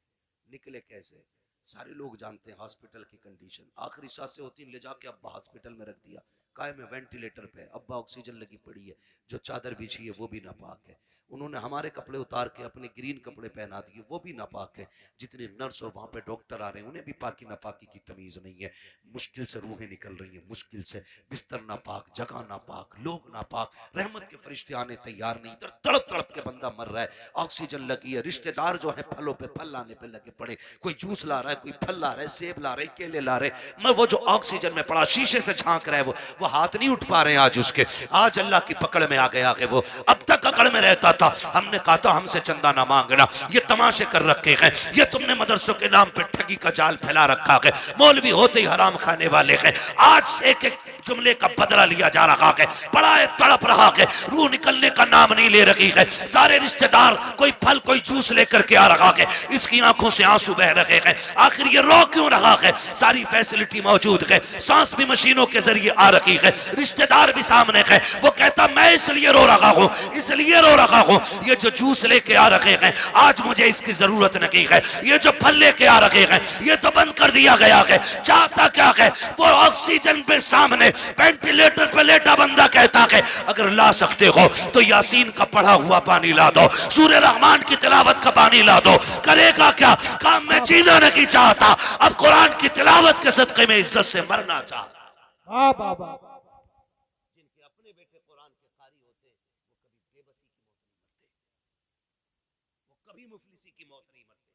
निकले कैसे? सारे लोग जानते हैं हॉस्पिटल की कंडीशन, आखिरी सांसें होती हैं, ले जाके अब्बा हॉस्पिटल में रख दिया, काय में वेंटिलेटर पे, अब्बा ऑक्सीजन लगी पड़ी है, जो चादर बिछी है वो भी नापाक है, उन्होंने हमारे कपड़े उतार के अपने ग्रीन कपड़े पहना दिए वो भी नापाक है, जितने नर्स और वहां पे डॉक्टर आ रहे हैं उन्हें भी पाकी नापाकी की तमीज नहीं है, मुश्किल से रूहें निकल रही हैं, मुश्किल से, बिस्तर नापाक, जगह नापाक, लोग नापाक, रहमत के फरिश्ते आने तैयार नहीं, इधर तड़प तड़प के बंदा मर रहा है, ऑक्सीजन लगी है, रिश्तेदार जो है फलों पे फल लाने पे लगे पड़े, कोई जूस ला रहा है, कोई फल ला रहा है, सेब ला रहे, केले ला रहे, मैं वो जो ऑक्सीजन में पड़ा शीशे से झांक रहा है वो हाथ नहीं उठ पा रहे हैं आज उसके, आज अल्लाह की पकड़ में आ गया है वो, अब तक अकड़ में रहता था, हमने कहा था हमसे चंदा ना मांगना, ये तमाशे कर रखे हैं, ये तुमने मदरसों के नाम पे ठगी का जाल फैला रखा है, मौलवी होते ही हराम खाने वाले हैं, आज एक एक जुमले का बदला लिया जा रहा है, बड़ा तड़प रहा है, रूह निकलने का नाम नहीं ले रही है, सारे रिश्तेदार कोई फल कोई जूस लेकर के आ रहा है, इसकी आंखों से आंसू बह रहे हैं, आखिर ये रो क्यों रहा है? सारी फैसिलिटी मौजूद है, सांस भी मशीनों के जरिए आ रही है, रिश्तेदार भी सामने है, वो कहता मैं इसलिए रो रहा हूँ, इसलिए रो रहा हूँ, ये जो जूस लेके आ रहे हैं आज मुझे इसकी जरूरत नहीं है, ये जो फल लेके आ रहे हैं ये तो बंद कर दिया गया है, चाहता क्या है? वो ऑक्सीजन पे सामने वेंटिलेटर पे लेटा बंदा कहता है अगर ला सकते हो तो यासीन का पढ़ा हुआ पानी ला दो, सूरह रहमान की तिलावत का पानी ला दो, करेगा क्या? काम में जीना नहीं चाहता, अब कुरान की तिलावत के सदके में इज्जत से मरना चाहता। वाह वाह वाह, जिनके अपने बेटे कुरान के कारी होते वो कभी बेबसी की मौत नहीं मरते, वो कभी मुफलिसी की मौत नहीं मरते,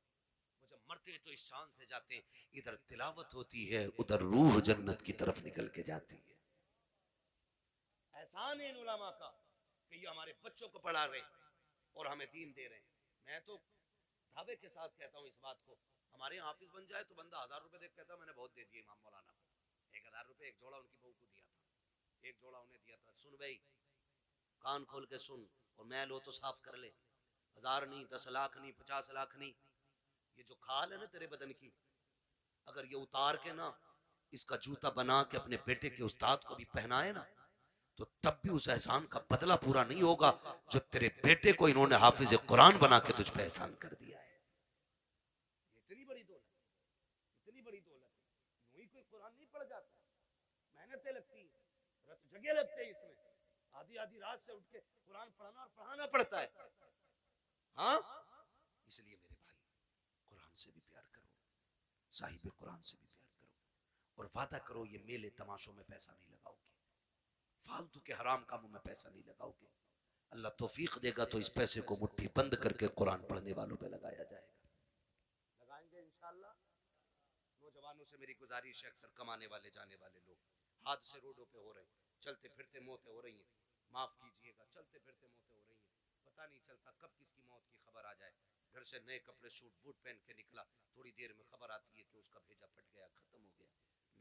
वो जब मरते तो इस शान से जाते हैं, इधर तिलावत होती है उधर रूह जन्नत की तरफ निकल के जाती है। एहसान है इन उलमा का कि ये हमारे बच्चों को पढ़ा रहे और हमें दीन दे रहे हैं। मैं तो दावे के साथ कहता हूँ इस बात को, हमारे यहाँ हाफिज बन जाए तो बंदा 1000 रुपए देख कहता मैंने बहुत दे दिए इमाम मौलाना को, 1000 रुपए एक जोड़ा उनकी बहू को दिया था, एक जोड़ा उन्हें दिया था। सुन भाई, कान खोल के सुन, और मैल हो तो साफ कर ले, 1000 नहीं, 10 लाख नहीं, 50 लाख नहीं, ये जो खाल है ना तेरे बदन की, अगर ये उतार के ना इसका जूता बना के अपने बेटे के उस्ताद को भी पहनाए ना तो तब भी उस एहसान का बदला पूरा नहीं होगा जो तेरे बेटे को इन्होंने हाफिज कुरान बना के तुझ पे एहसान कर दिया है। इतनी बड़ी दौलत, इतनी बड़ी दौलत, यूं ही कोई कुरान नहीं पढ़ जाता, मेहनतें लगती हैं, रत जगह लगते हैं इसमें, आधी आधी रात से उठ के कुरान पढ़ना और पढ़ाना पड़ता है। हाँ, इसलिए मेरे भाई कुरान से भी प्यार करो, साहिब कुरान से भी प्यार करो, और वादा करो ये मेले तमाशों में पैसा नहीं लगाओगे, फालतू के हराम कामों में पैसा नहीं लगाओगे। अल्लाह तौफीक देगा तो इस पैसे को मुट्ठी बंद करके कुरान पढ़ने वालों पे लगाया जाएगा, लगाएंगे इंशाअल्लाह। नौजवानों से मेरी गुजारिश है, अक्सर कमाने वाले जाने वाले लोग हादसे रोडों पे हो रहे हैं, चलते फिरते मौतें हो रही हैं, माफ कीजिएगा, चलते फिरते मौतें हो रही हैं, पता नहीं चलता कब किसकी मौत की खबर आ जाए। घर से नए कपड़े सूट बूट पहन के निकला, थोड़ी देर में खबर आती है कि उसका भेजा फट गया, खत्म हो गया।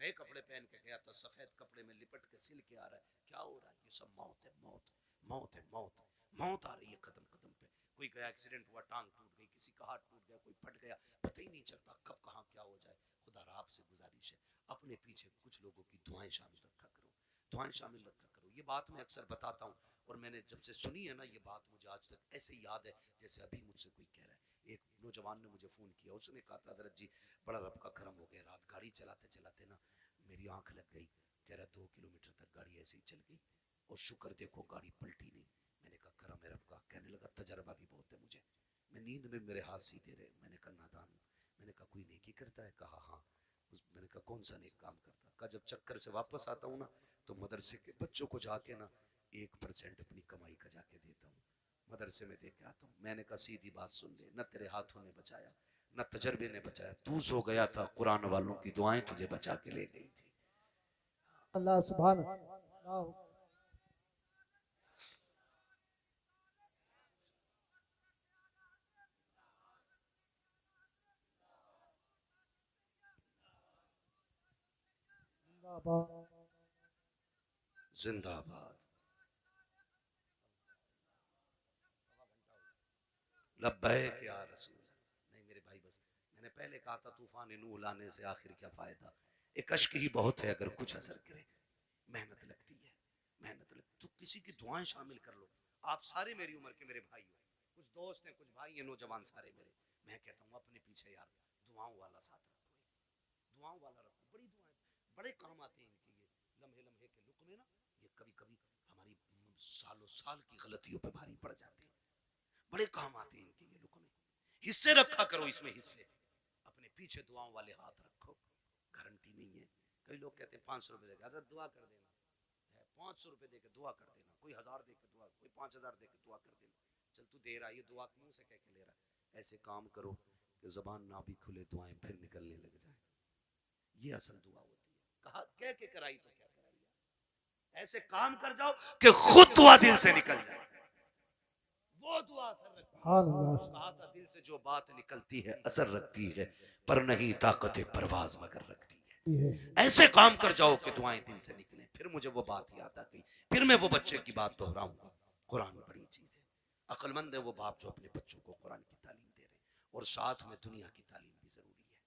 नए कपड़े पहन के गया था, सफेद कपड़े में लिपट के सिल के आ रहा है, क्या हो रहा है? ये सब मौत है, मौत, मौत है, मौत, मौत आ रही है कदम कदम पे। कोई गया एक्सीडेंट हुआ, टांग टूट गई, किसी का हाथ टूट गया, कोई फट गया, पता ही नहीं चलता कब कहाँ क्या हो जाए। खुदा आपसे गुजारिश है, अपने पीछे कुछ लोगों की दुआएं शामिल रखा करो, दुआएं शामिल रखा करो। ये बात मैं अक्सर बताता हूँ, और मैंने जब से सुनी है ना ये बात, मुझे आज तक ऐसे याद है जैसे अभी मुझसे कोई कह रहा है। एक नौजवान ने मुझे फोन किया, उसने कहा था हज़रत जी बड़ा रब का करम हो गया, रात गाड़ी चलाते चलाते ना मेरी आंख लग गई, कह रहा 2 किलोमीटर तक गाड़ी ऐसे ही चल गई और शुक्र देखो गाड़ी पलटी नहीं। मैंने कहा करम है रब का। कहने लगा तजर्बा भी बहुत है मुझे, मैं नींद में मेरे हाथ सीधे रहे। मैंने कहा नादान हूँ। मैंने कहा कोई नेकी करता है? कहा हाँ। मैंने कहा कौन सा नेक काम करता? कहा जब चक्कर से वापस आता हूँ ना तो मदरसे के बच्चों को जाके ना 1% अपनी कमाई का जाके देता हूँ, मदरसे में दे के आता हूँ। मैंने कहा सीधी बात सुन ले, न तेरे हाथों ने बचाया न तजर्बे ने बचाया, तू सो गया था, कुरान वालों की दुआएं तुझे बचा के ले गई थी। अल्लाह सुभान अल्लाह। जिंदाबाद। लब्बैक या रसूल। नहीं मेरे भाई बस पहले कहा था तूफान नूह लाने से आखिर क्या फायदा, एक अश्क ही बहुत है अगर कुछ असर करे। मेहनत लगती है, मेहनत लगती तो किसी की दुआएं शामिल कर लो। आप सारे मेरी उम्र के मेरे भाई हो, कुछ दोस्त हैं, कुछ भाई हैं, नौजवान सारे मेरे। मैं कहता हूँ अपने पीछे यार दुआओं वाला साथ रखो, दुआओं वाला रखो। बड़ी दुआएं बड़े काम आते हैं इनके, ये लम्हे लम्हे के लुक्मे ना, ये कभी कभी हमारी सालों साल की गलतियों पे भारी पड़ जाते हैं। बड़े काम आते हैं इनके ये लुक्मे। हिस्से रखा करो इसमें, हिस्से अपने पीछे दुआओं वाले हाथ रखो। गारंटी नहीं है। कई लोग कहते हैं 500 रुपए देकर दुआ कर देना, 500 रुपए देकर दुआ कर देना, कोई 1000 देकर दुआ, कोई 5000 देकर दुआ कर देना। चल तू दे रहा है, ये दुआ मुंह से कह के ले रहा है। ऐसे काम करो कि जुबान ना भी खुले दुआएं फिर निकलने लग जाए। ये असल दुआ होती है। कहा कह के कराई तो क्या कराई, ऐसे काम कर जाओ कि खुद दुआ दिल से निकल जाए। वो दुआ असर रखती है। कहा था दिल से जो बात निकलती है असर रखती है, पर नहीं ताकत परवाज मगर रखती है। ऐसे काम कर जाओ कि दुआएं दिल से निकलें। फिर मुझे वो बात याद आ गई, फिर मैं वो बच्चे की बात दोहराऊंगा। कुरान बड़ी चीज है। अक्लमंद है वो बाप जो अपने बच्चों को कुरान की तालीम दे रहे हैं, और साथ में दुनिया की तालीम भी जरूरी है।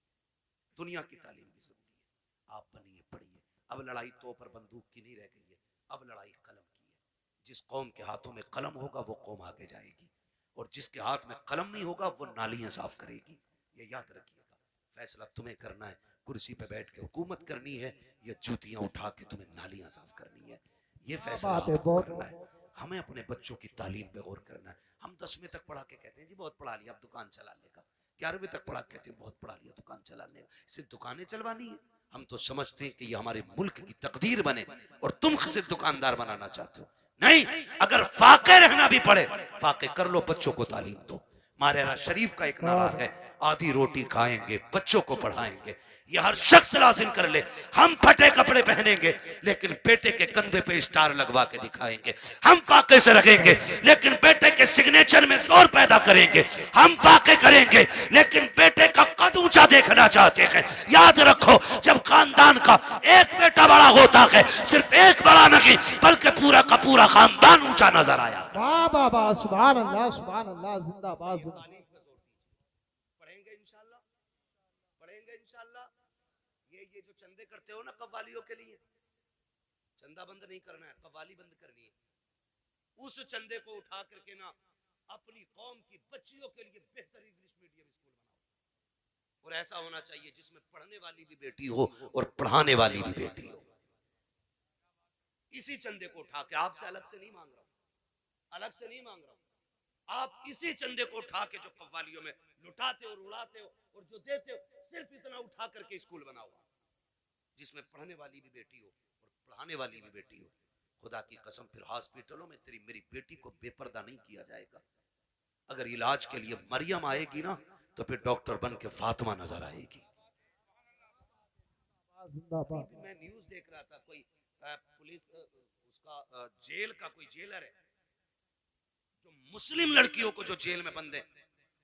दुनिया की तालीम भी जरूरी है। आप बनिए, पढ़िए। अब लड़ाई तो पर बंदूक की नहीं रह गई है, अब लड़ाई कलम की है। जिस कौम के हाथों में कलम होगा वो कौम आगे जाएगी, और जिसके हाथ में कलम नहीं होगा वो नालियां साफ करेगी। ये याद रखिएगा। फैसला तुम्हें करना है, कुर्सी पे बैठ के हुकूमत करनी है या जूतियां उठा के तुम्हें नालियां साफ करनी है। ये फैसला आपको करना है। हमें अपने बच्चों की तालीम पे गौर करना है। हम 10वीं तक पढ़ा के कहते हैं जी बहुत पढ़ा लिया अब दुकान चलाने का, 11वीं तक पढ़ा के कहते हैं बहुत पढ़ा लिया दुकान चलाने का। सिर्फ दुकानें चलवानी है। हम तो समझते हैं कि ये हमारे मुल्क की तकदीर बने और तुम सिर्फ दुकानदार बनाना चाहते हो। नहीं, अगर फाके रहना भी पड़े फाके कर लो, बच्चों को तालीम दो। मारेरा शरीफ का एक नारा है, आधी रोटी खाएंगे बच्चों को पढ़ाएंगे। ये हर शख्स लाजिम कर ले। हम फटे कपड़े पहनेंगे लेकिन बेटे के कंधे पे स्टार लगवा के दिखाएंगे। हम फाके से रखेंगे लेकिन बेटे के सिग्नेचर में जोर पैदा करेंगे। हम फाके करेंगे लेकिन बेटे का कद ऊंचा देखना चाहते हैं। याद रखो, जब खानदान का एक बेटा बड़ा होता है, सिर्फ एक बड़ा नहीं बल्कि पूरा का पूरा खानदान ऊंचा नजर आया। वाह वाह वाह, सुभान अल्लाह, सुभान अल्लाह, जिंदाबाद। पढ़ेंगे इंशाल्लाह, पढ़ेंगे इंशाल्लाह। ये जो चंदे करते हो ना कव्वालियों के लिए, चंदा बंद नहीं करना है, कव्वाली बंद करनी है। उस चंदे को उठा करके ना अपनी कौम की बच्चियों के लिए बेहतर इंग्लिश मीडियम स्कूल बनाओ, और ऐसा होना चाहिए जिसमें पढ़ने वाली भी बेटी हो और पढ़ाने वाली भी बेटी हो। इसी चंदे को उठा के, आपसे अलग से नहीं मांग रहा हूं, अलग से नहीं मांग रहा हूं, आप इसी चंदे को उठा के जो कव्वालियों में लुटाते हो, उड़ाते हो और जो देते हो, सिर्फ इतना उठा करके स्कूल बनाओ जिसमें पढ़ने वाली भी बेटी हो और पढ़ाने वाली भी बेटी हो। खुदा की कसम फिर हॉस्पिटलों में तेरी मेरी बेटी को बेपर्दा नहीं किया जाएगा। अगर इलाज के लिए मरियम आएगी ना तो फिर डॉक्टर बन के फातिमा नजर आएगी। मैं न्यूज देख रहा था, कोई पुलिस उसका जेल का कोई जेलर है जो मुस्लिम लड़कियों को जो जेल में बंद है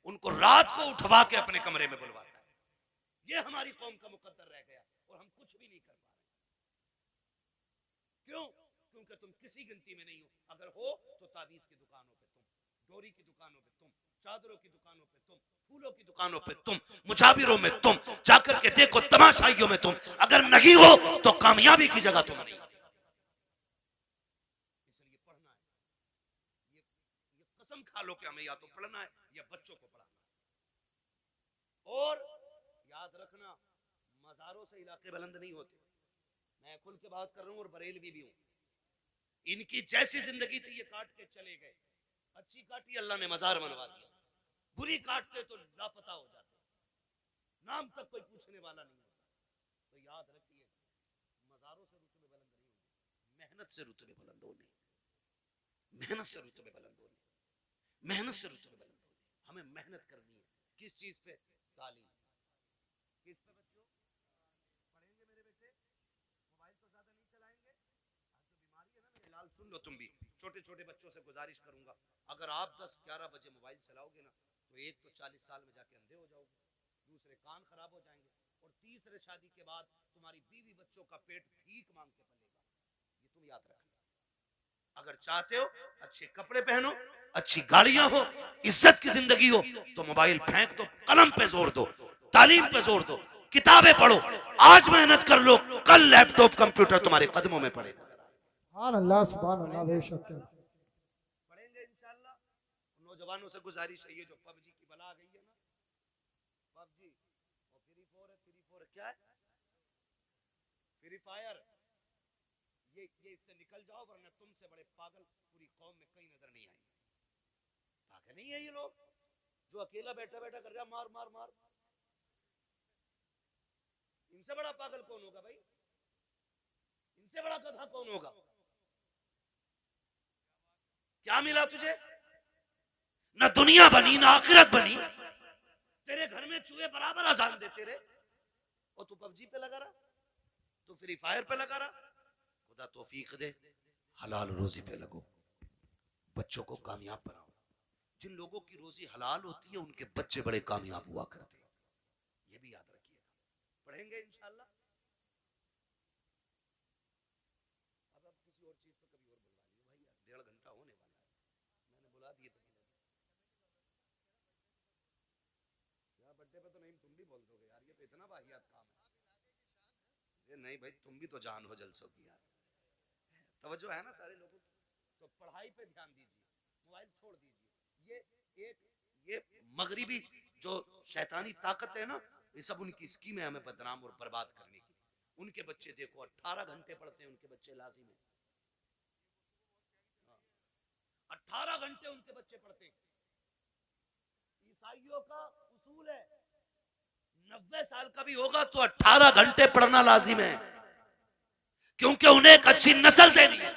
उनको रात को उठवा के अपने कमरे में बुलवाता है। ये हमारी कौम का मुकद्दर रह गया और हम कुछ भी नहीं कर पा रहे। क्यों? क्योंकि तुम किसी गिनती में नहीं हो। अगर हो तो तावीज की दुकानों पे तुम, डोरी की दुकानों पे तुम, चादरों की दुकानों पे तुम, फूलों की दुकानों पे तुम, मुजाबिरों में तुम, जाकर के देखो तमाशाइयों में तुम। अगर नहीं हो तो कामयाबी की जगह तुम नहीं। इसलिए पढ़ना है। ये कसम खा लो कि हमें या तो पढ़ना है या बच्चों को पढ़ाना है। और याद रखना, मजारों से इलाके बुलंद नहीं होते। मैं खुल के बात कर रहा हूं और बरेलवी भी हूं। इनकी जैसी जिंदगी थी ये काट के चले गए। अच्छी काटी अल्लाह ने मजार बनवा दिया, बुरी काटते तो लापता हो जाते, नाम तक कोई पूछने वाला नहीं होता। तो याद रखिए, मजारों से रुतबे बुलंद नहीं होने, मेहनत से रुतबे बुलंद होने, मेहनत से रुतबे बुलंद होने, मेहनत से रुतबे बुलंद होने। हमें मेहनत करनी है। किस चीज पे? तालीम। किस पे बच्चों? पढ़ेंगे मेरे बेटे, मोबाइल तो ज्यादा नहीं चलाएंगे। आज जो बीमारी है ना, मेरे लाल सुन लो तुम भी, छोटे छोटे बच्चों से गुजारिश करूंगा, अगर आप 10-11 बजे मोबाइल चलाओगे ना तो एक तो 40 साल में जाके अंधे हो जाओगे, दूसरे कान खराब हो जाएंगे, और तीसरे शादी के बाद तुम्हारी बीवी बच्चों का पेट भीख मांग के पलेगा। ये तुम याद रखना। अगर चाहते हो अच्छे कपड़े पहनो, अच्छी गाड़ियां हो, इज्जत की जिंदगी हो, तो मोबाइल फेंक दो, कलम पे जोर दो, तालीम पे जोर दो, किताबें पढ़ो, आज मेहनत कर लो, कल लैपटॉप कंप्यूटर तुम्हारे कदमों में पड़ेगा। सुभान अल्लाह, सुभान अल्लाह, बेशक पढ़ेंगे इंशाल्लाह। नौजवानों से गुजारिश है, ये जो पबजी की बला आ गई है ना, पबजी और फ्री फायर है, फ्री फायर क्या है, फ्री फायर, ये इससे निकल जाओ, वरना तुमसे बड़े पागल पूरी कौम में कहीं नजर नहीं आएंगे। पागल नहीं है ये लोग, जो अकेला बैठा बैठा कर रहा मार मार मार। इनसे बड़ा पागल कौन होगा भाई, इनसे बड़ा गधा कौन होगा। क्या मिला तुझे, ना दुनिया बनी ना आखिरत बनी, तेरे घर में चूहे बराबर अजान देते रहे और तू पबजी पे लगा रहा, तू फ्री फायर पे लगा रहा। खुदा तौफीक दे, हलाल रोजी पे लगो, बच्चों को कामयाब बनाओ। जिन लोगों की रोजी हलाल होती है उनके बच्चे बड़े कामयाब हुआ करते हैं, ये भी याद रखिएगा। पढ़ेंगे इंशाल्लाह। अब किसी और चीज पे कभी और बुला लियो भाई, 1.5 घंटा होने वाला है, मैंने बुला दिए तो क्या बर्थडे पे तो नहीं, तुम भी बोल दोगे यार, ये तो इतना वाहियात काम है। ये नहीं भाई, तुम भी तो जान हो जलसों की यार, तवज्जो है ना सारे लोगों की। तो पढ़ाई पे ध्यान दीजिए, मोबाइल छोड़ दीजिए। ये मगरिबी जो शैतानी ताकत है ना, ये सब उनकी स्कीम है हमें बदनाम और बर्बाद करने की। उनके बच्चे देखो 18 घंटे पढ़ते हैं, उनके बच्चे लाजिम है, 18 घंटे उनके बच्चे पढ़ते हैं। ईसाइयों का उसूल है 90 साल का भी होगा तो 18 घंटे पढ़ना लाजिम है, क्योंकि उन्हें एक अच्छी नस्ल देनी है।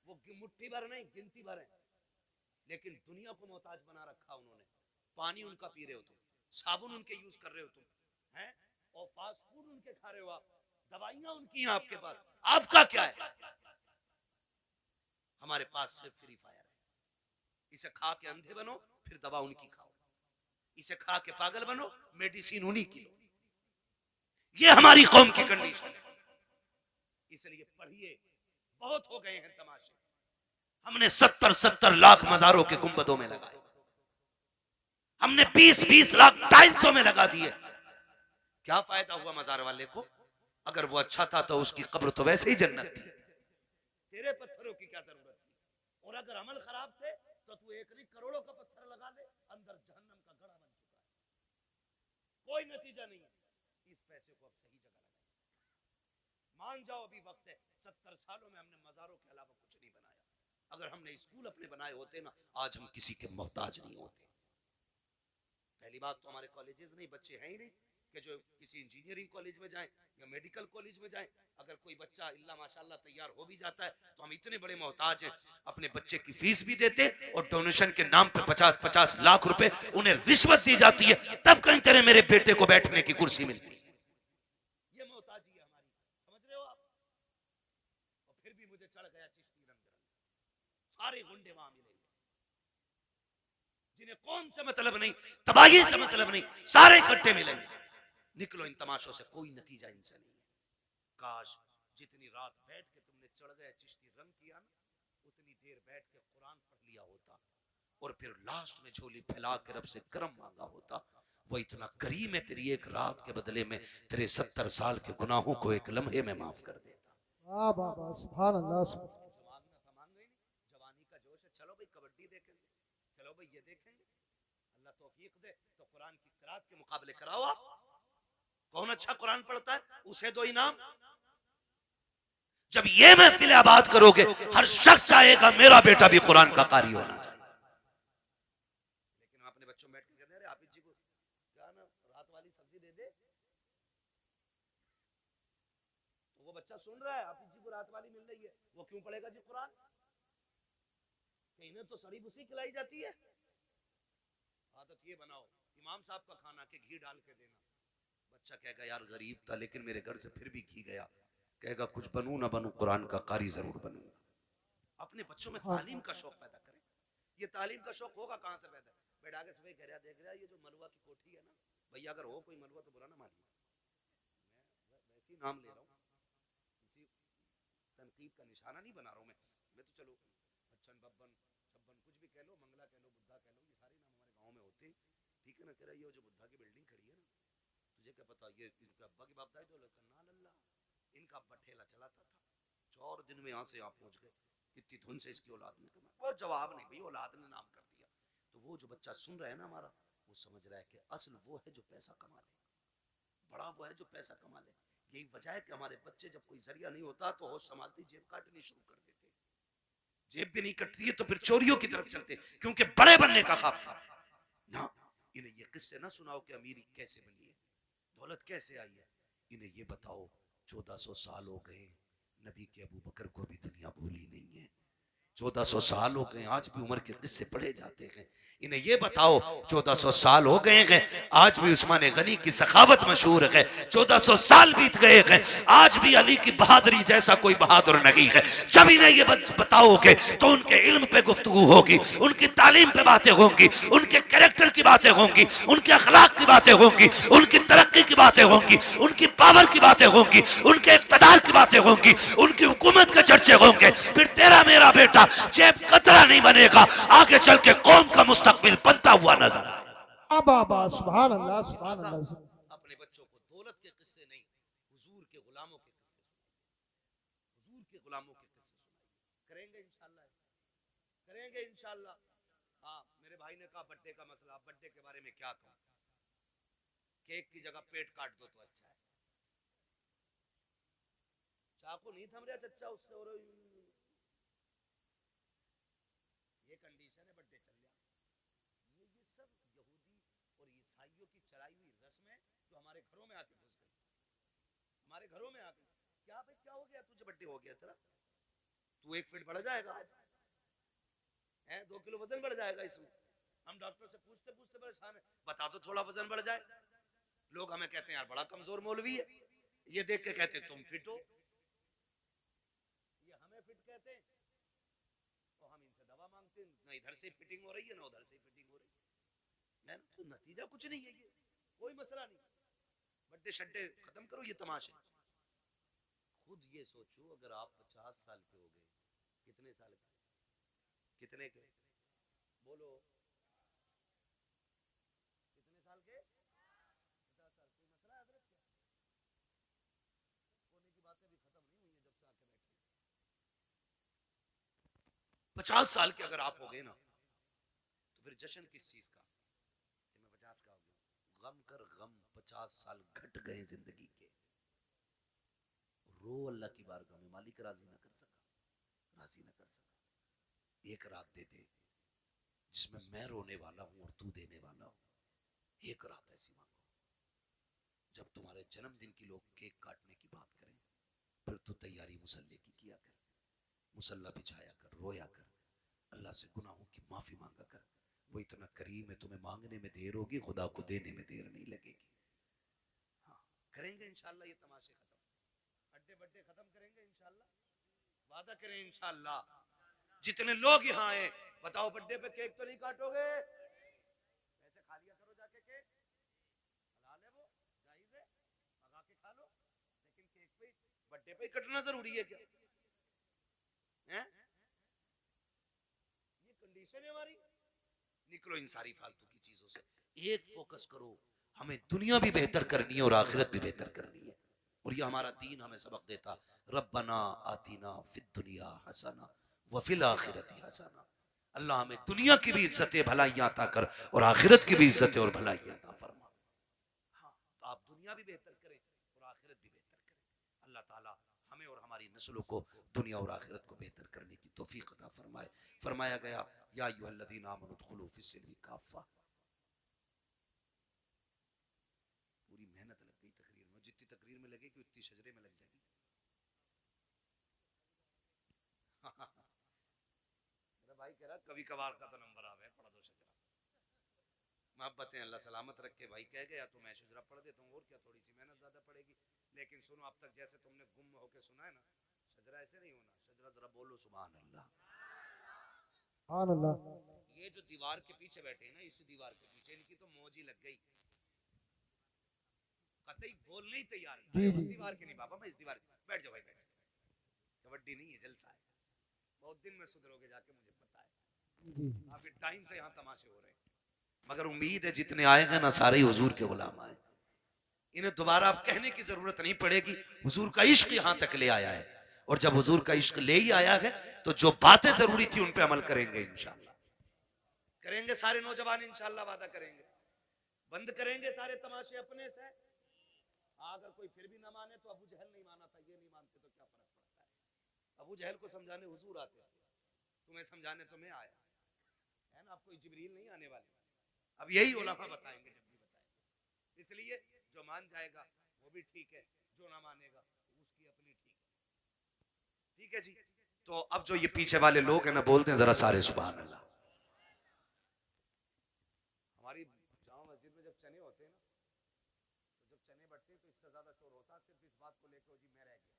वो मुट्ठी भर नहीं, गिनती भर है, लेकिन दुनिया को मोहताज बना रखा उन्होंने। पानी उनका पी रहे हो तुम, साबुन उनके यूज कर रहे हो तुम, हैं, और फास्ट फूड उनके खा रहे हो आप, दवाइयां उनकी हैं आपके पास, आपका क्या है। हमारे पास सिर्फ फ्री फायर है, इसे खा के अंधे बनो, फिर दवा उनकी खाओ, इसे खा के पागल बनो, मेडिसिन उन्हीं की लो। ये हमारी कौम की कंडीशन है। इसलिए पढ़िए, बहुत हो गए हैं तमाशे। हमने 70-70 लाख मजारों के गुंबदों में लगाए, हमने 20-20 लाख टाइल्सों में लगा दिए। क्या फायदा हुआ मजार वाले को, अगर वो अच्छा था तो उसकी कब्र तो वैसे ही जन्नत थी, तेरे पत्थरों की क्या जरूरत थी। और अगर अमल खराब थे तो तू एक नहीं करोड़ों का पत्थर लगा ले, अंदर जहन्नम का गड़ा बन चुका है, कोई नतीजा नहीं है। इस पैसे को अब सही जगह लगाए, मान जाओ अभी वक्त है। 70 सालों में हमने मजारों के अलावा कुछ नहीं बनाया। अगर हमने स्कूल अपने बनाए होते ना, आज हम किसी के मोहताज नहीं होते। पहली बात तो हमारे कॉलेजेस नहीं, बच्चे हैं ही नहीं कि जो किसी इंजीनियरिंग कॉलेज में जाएं या मेडिकल कॉलेज में जाएं। अगर कोई बच्चा इल्ला माशाल्लाह तैयार हो भी जाता है तो हम इतने बड़े मोहताज हैं, अपने बच्चे की फीस भी देते और डोनेशन के नाम पे 50-50 लाख रुपए उन्हें रिश्वत दी जाती है, तब कहीं तेरे मेरे बेटे को बैठने की कुर्सी मिलती है। ये मोहताजी है हमारी, समझ रहे हो आप। और फिर भी मुझे चढ़ गया चिश्ती रंग, सारे गुंडे वहां मिलेंगे, जिन्हें कौम से मतलब नहीं, तबाही से मतलब नहीं, सारे इकट्ठे मिलेंगे। निकलो इन तमाशों से, कोई नतीजा इनसे नहीं है। काश जितनी रात बैठ के तुमने चढ़ गए चिश्ती रंग किया ना, उतनी देर बैठ के कुरान पढ़ लिया होता और फिर लास्ट में झोली फैला के रब से करम मांगा होता। वो इतना करीम है, तेरी एक रात के बदले में तेरे 70 साल के गुनाहों को एक लम्हे में माफ कर देता। वाह वाह वाह, सुभान अल्लाह। जवानी का जोश है, चलो भाई कबड्डी देखेंगे, चलो भाई ये देखेंगे, अल्लाह तौफीक दे तो कुरान की किरात के मुकाबले कराओ आप। कौन अच्छा कुरान पढ़ता है उसे दो इनाम। जब ये महफिल आबाद करोगे, हर शख्स चाहेगा मेरा बेटा भी कुरान का कारी होना चाहिए। लेकिन हम अपने बच्चों में बैठ के कहते हैं हाफिज जी को क्या ना रात वाली सब्जी दे दे, तो वो बच्चा सुन रहा है हाफिज जी को रात वाली मिल रही है, वो क्यों पढ़ेगा जी कुरान। इन्हें तो सड़ी भूसी खिलाई जाती है। आदत ये बनाओ, इमाम साहब का खाना के घी डाल के देना, बच्चा कहेगा यार गरीब था लेकिन मेरे घर से फिर भी घी गया, कहेगा कुछ बनूं ना बनूं कुरान का कारी जरूर बनूंगा। अपने बच्चों में तालीम का शौक पैदा करें। ये तालीम का शौक होगा कहां से पैदा, बैठा के सुबह कह रहा देख रहा ये जो मलुआ की कोठी है ना, भैया अगर हो कोई मलुआ तो बुरा ना मानिए, मैं वैसे ही नाम ले रहा हूँ, किसी तनकीद का निशाना नहीं बना रहा हूँ मैं तो चलो बच्चन बब्बन छब्बन कुछ भी कह लो, मंगला कह लो, बुद्धा कह लो, ये सारे नाम हमारे गाँव में होते हैं, ठीक है ना। कह रहा ये जो बुद्धा की बिल्डिंग खड़ी है ना, तुझे क्या पता ये इनका अब्बा की बापदादी दौलत का ना लल्ला, इनका अब्बा ठेला चलाता था, 4 दिन में यहाँ से यहाँ पहुंच गए, इतनी धुन से इसकी औलाद ने कमाया। वो जवाब नहीं भाई, औलाद ने नाम कर दिया। तो वो जो बच्चा सुन रहा है ना हमारा, वो समझ रहा है कि असल वो है जो पैसा कमा ले, बड़ा वो है जो पैसा कमा ले। यही वजह है कि हमारे बच्चे जब कोई जरिया नहीं होता तो होश संभालती जेब काटनी शुरू कर देते, जेब भी नहीं कटती है तो फिर चोरियों की तरफ चलते, क्योंकि बड़े बनने का ख्वाब था ना। इन्हें ये किस्से ना सुनाओ कि अमीरी कैसे बनी है, दौलत कैसे आई है, इन्हें ये बताओ 1400 साल हो गए, नबी के अबू बकर को भी दुनिया भूली नहीं है। 1400 साल हो गए, आज भी उमर के किस्से पढ़े जाते हैं। इन्हें ये बताओ 1400 साल हो गए हैं, आज भी उस्मान गनी की सखावत मशहूर है। 1400 साल बीत गए हैं, आज भी अली की बहादुरी जैसा कोई बहादुर नहीं है। जब इन्हें ये बताओगे तो उनके इल्म पे गुफ्तगू होगी, उनकी तालीम पे बातें होंगी, उनके कैरेक्टर की बातें होंगी, उनके अखलाक की बातें होंगी, उनकी तरक्की की बातें होंगी, उनकी पावर की बातें होंगी, उनके इक़्तिदार की बातें होंगी, उनकी हुकूमत के चर्चे होंगे। फिर तेरा मेरा बेटा जेब कतरा नहीं बनेगा, आगे चल के कौम का मुस्तकबिल बनता हुआ नजर आए। बाबा सुभान अल्लाह सुभान अल्लाह। अपने बच्चों को दौलत के किस्से नहीं, हुजूर के गुलामों के किस्से सुनाइए, हुजूर के गुलामों के किस्से सुनाइए। करेंगे इंशाल्लाह, करेंगे इंशाल्लाह। हाँ, मेरे भाई ने कहा बर्थडे का मसला, बर्थडे के बारे में क्या कहूं, केक की जगह पेट काट दो तो अच्छा है। चाकू नहीं थम रहा चच्चा उससे, और ये कंडीशन है, बर्थडे चल जाए। ये सब यहूदी और ईसाइयों की चलाई हुई रस्में जो हमारे घरों में आके घुस गई, हमारे घरों में आके। क्या भाई क्या हो गया तुझे, बर्थडे हो गया तेरा, तू 1 फीट बढ़ जाएगा आज है, 2 किलो वजन बढ़ जाएगा इसमें। हम डॉक्टर से पूछते पूछते परेशान है, बता दो थोड़ा वजन बढ़ जाए। लोग हमें कहते हैं यार बड़ा कमजोर मौलवी है, ये देख के कहते तुम फिट हो, ये हमें फिट कहते हैं, तो हम इनसे दवा मांगते हैं, ना इधर से फिटिंग हो रही है ना उधर से फिटिंग हो रही है ना, तो नतीजा कुछ नहीं है, ये कोई मसला नहीं। बर्थडे शड्डे खत्म करो ये तमाशे। खुद ये सोचो अगर आप 50 साल के हो गए, कितने साल के, कितने के बोलो, कितने साल के, 50 साल, कोई मसला है हजरत क्या? होने की बातें भी खत्म नहीं हुई है जब से आके बैठे। 50 साल के अगर आप हो गए ना, तो फिर जश्न किस चीज का कि मैं 50 का हो गया, गम कर गम, 50 साल घट गए जिंदगी के, रो अल्लाह की बारगाह में, मालिक राजी ना कर सका, राजी ना कर सका, एक रात दे दे जिसमें मैं रोने वाला हूं और तू देने वाला हूं, एक रात ऐसी मांगो। जब तुम्हारे जन्मदिन की लोग केक काटने की बात करें, फिर तो तैयारी मुसल्ले की किया कर, मुसल्ला बिछाया कर, रोया कर, अल्लाह से गुनाहों की माफी मांगा कर। वो इतना करीम है, तुम्हें मांगने में देर होगी, खुदा को देने में देर नहीं लगेगी। हाँ, करेंगे इंशाल्लाह ये तमाशे खत्म, अड्डे बड्डे खत्म करेंगे इंशाल्लाह, वादा करें इंशाल्लाह। जितने लोग यहाँ आए बताओ बर्थडे पे केक तो नहीं काटोगे, पैसे खा लिया करो जाके, केक हलाल है, वो जायज है, पका के खा लो, लेकिन केक पे बर्थडे पे कटना जरूरी है क्या है? ये कंडीशन है हमारी। निकलो इन सारी फालतू की चीजों से, एक फोकस करो, हमें दुनिया भी बेहतर करनी है और आखिरत भी बेहतर करनी है। और ये हमारा दीन हमें सबक देता, रब्बना आतीना फिद दुनिया हसना व फिल आखिरती हसना। अल्लाह हमें दुनिया की भी इज्जत भलाइयां अता कर और आखिरत की भी इज्जत और भलाइयां अता फरमा। हाँ, तो आप दुनिया भी बेहतर करें और आखिरत भी बेहतर करें। अल्लाह ताला हमें और हमारी नस्लों को दुनिया और आखिरत को बेहतर करने की तौफीक अता फरमाए। फरमाया गया या अय्युहल्लज़ीना आमनू उदखुलू फिस्सिल्मी काफ़ा। पूरी मेहनत लग गई तकरीर में, जितनी तकरीर में लगेगी उतनी शजरे में लग जाएगी। मेरा भाई कह रहा कभी कभार का तो नंबर आवे, पढ़ दो शजरा। मोहब्बतें अल्लाह सलामत रखे, भाई कह गया तो मैं शजरा पढ़ देता हूँ, और क्या थोड़ी सी मेहनत ज्यादा पड़ेगी। लेकिन सुनो, अब तक जैसे तुमने गुम होके सुना है ना, शजरा ऐसे नहीं होना, शजरा जरा बोलो सुभान अल्लाह। सुभान अल्लाह। ये जो दीवार के पीछे बैठे हैं ना, इस दीवार के पीछे इनकी तो मौज ही लग गई, कतई बोलने ही तैयार है। अरे उस दीवार की नहीं बाबा, मैं इस दीवार की। बैठ जाओ भाई, बैठ जाओ, कबड्डी नहीं है जलसा है। बहुत दिन में सुधरोगे जाके, मुझे पता है, काफी टाइम से यहाँ तमाशे हो रहे हैं, मगर उम्मीद है जितने आएंगे ना सारे ही हुजूर के गुलाम आए। इन्हें दोबारा अब कहने की जरूरत नहीं पड़ेगी, हुजूर का इश्क यहां तक ले आया है। और जब हुजूर का इश्क ले ही आया है तो जो बातें जरूरी थी उन पे अमल करेंगे इंशाल्लाह। करेंगे सारे नौजवान इंशाल्लाह, वादा करेंगे। बंद करेंगे सारे तमाशे अपने से। अगर कोई फिर भी ना माने तो अबू जहल नहीं माना था, ये नहीं मानते तो क्या फर्क पड़ता है। अबू जहल को समझाने हुजूर आते थे, तुम्हें समझाने तो मैं आया, है ना। अब कोई जिब्रील नहीं आने वाले। अब यही उलमा बताएंगे जब भी बताएंगे। इसलिए जो मान जाएगा वो भी ठीक है, जो ना मानेगा उसकी अपनी ठीक है। ठीक है जी। तो अब जो ये पीछे वाले लोग हैं ना, बोलते हैं जरा सारे सुभान अल्लाह। हमारी जामा मस्जिद में जब चने होते हैं ना, तो जब चने बटते हैं तो इससे ज्यादा शोर होता है, सिर्फ इस बात को लेकर जी मैं रह गया।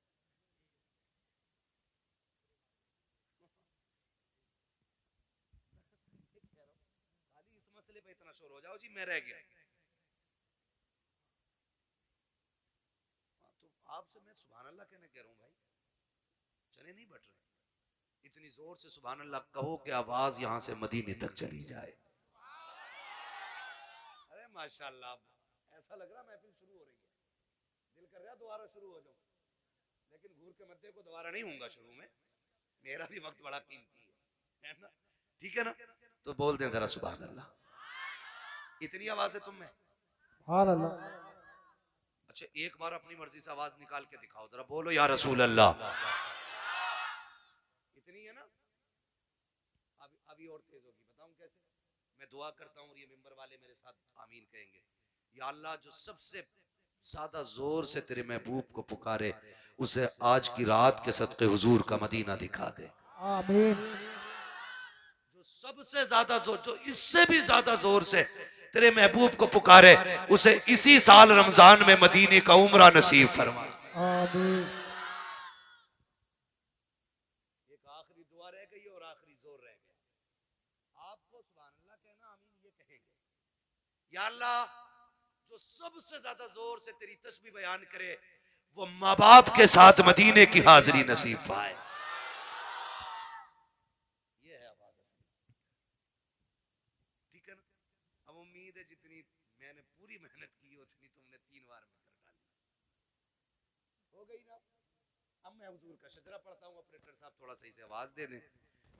खाली इस मसले पे इतना शोर हो जाओ जी मैं रह गया। तो आपसे मैं सुभान अल्लाह कहने कह रहा हूँ भाई, चने नहीं बट रहे, इतनी जोर से सुभान अल्लाह कहो कि आवाज यहां से मदीने तक चली जाए। अरे माशाल्लाह, ऐसा लग रहा महफिल शुरू हो रही है, दिल कर रहा दोबारा शुरू हो जाऊं, लेकिन घूर के मध्य को दोबारा नहीं होऊंगा शुरू में, मेरा भी वक्त बड़ा कीमती है ना। ठीक है ना। तो बोल दें जरा सुभान अल्लाह। इतनी आवाज है तुम में? सुभान अल्लाह। अच्छा एक बार अपनी मर्जी से आवाज निकाल के दिखाओ जरा, बोलो या रसूल अल्लाह। इतनी है ना। अभी और तेज होगी, बताऊं कैसे? मैं दुआ करता हूं और ये मिंबर वाले मेरे साथ आमीन कहेंगे। या अल्लाह, जो सबसे ज्यादा जोर से तेरे महबूब को पुकारे उसे आज की रात के सदके हुजूर का मदीना दिखा दे। आमीन। जो सबसे ज्यादा जोर, जो इससे भी ज्यादा जोर से तेरे महबूब को पुकारे उसे इसी साल रमजान में मदीने का उम्रा नसीब फरमा। आमीन। एक आखिरी दुआ रह गई और आखिरी जोर रह गया। आपको सुभान अल्लाह कहना, आमीन ये कहेंगे। या अल्लाह, जो सबसे ज्यादा जोर से तेरी तस्बीह बयान करे वो माँ बाप के साथ मदीने की हाजिरी नसीब पाए। ये है आवाज असली। ठीक है ना। अब उम्मीद है जितनी मैंने पूरी मेहनत की उतनी तुमने 3 बार में कर डाली, हो गई ना। अब मैं हुजूर का शजरा पढ़ता हूँ, ऑपरेटर साहब थोड़ा सही से आवाज दे दें,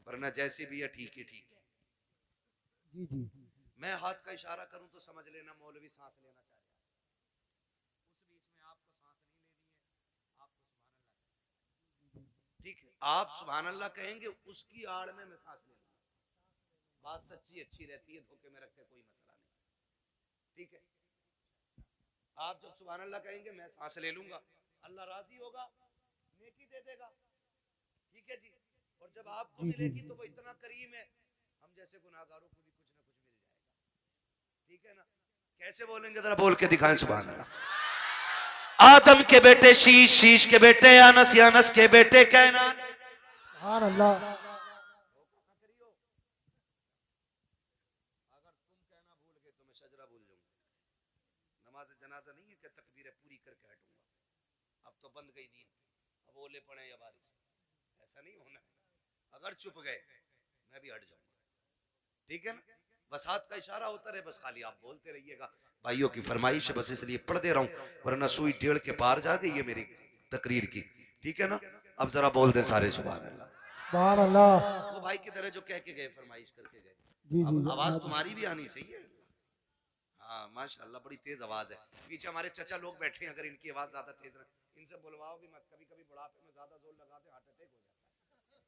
वरना जैसी भी है ठीक है ठीक है। जी जी। मैं हाथ का इशारा करूं तो समझ लेना मौलवी सांस लेना चाह रहा है, उस बीच में आपको सांस नहीं लेनी है, आपको सुभान अल्लाह। ठीक है, आप सुभान अल्लाह कहेंगे, उसकी आड़ में मैं सांस ले लूंगा। बात सच्ची अच्छी रहती है, धोखे में रखे कोई मसला नहीं। ठीक है, आप जब सुभान अल्लाह कहेंगे मैं सांस ले लूंगा, अल्लाह राजी होगा, नेकी दे देगा। ठीक है जी। और जब आपको मिलेगी तो वो इतना करीम है, हम जैसे गुनाहगारों को भी कुछ ना कुछ मिल जाएगा। ठीक है ना। कैसे बोलेंगे जरा बोल के दिखाएं सुभान अल्लाह। आदम के बेटे शीश, शीश के बेटे अनस, अनस के बेटे कैनान। सुभान अल्लाह। अगर तुम कहना भूल गए तो मैं शजरा भूल जाऊंगा। नमाज जनाजा नहीं है कि तकबीरें पूरी करके हटूंगा, अब तो बंद गई नींद, अब ओले पड़े या बारिश, ऐसा नहीं होना है। अगर चुप गए मैं भी हट जाऊंगा। ठीक है ना। बस हाथ का इशारा होता रहे, बस खाली आप बोलते रहिएगा। भाइयों की फरमाइश है, बस इसलिए पढ़ दे रहा हूं, वरना सुई 1.5 के पार जा गई है मेरी तकरीर की। ठीक है ना। अब जरा बोल दें सारे सुभान अल्लाह। सुभान अल्लाह। वो भाई की तरह जो कह के गए, फरमाइश करके गए, जी जी। अब आवाज तुम्हारी भी आनी चाहिए। हाँ माशाल्लाह, बड़ी तेज आवाज है। पीछे हमारे चचा लोग बैठे हैं, अगर इनकी आवाज ज्यादा तेज है इनसे बुलवाओ भी मत, कभी कभी बुढ़ापे में ज्यादा जोर लगाते हार्ट अटैक हो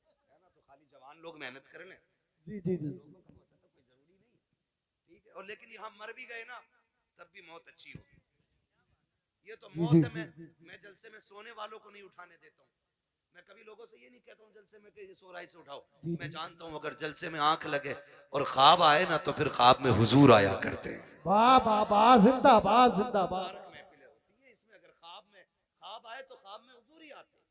जाता है ना। तो खाली जवान लोग मेहनत कर लें, जी जी जी। लोगों का कोई जरूरी नहीं। ठीक है। और लेकिन यहाँ मर भी गए ना तब भी मौत अच्छी होगी। ये तो मौत है। मैं जलसे में सोने वालों को नहीं उठाने देता हूँ। मैं कभी लोगों से ये नहीं कहता हूँ जलसे में कि ये सो रहा है इसे उठाओ। मैं जानता हूँ अगर जलसे में आंख लगे और ख्वाब आए ना तो फिर ख्वाब में हुजूर आया करते हैं। वाह वाह वाह, जिंदाबाद जिंदाबाद। महफिलें होती है इसमें, अगर ख्वाब आए तो ख्वाब में हुजूर ही आते हैं।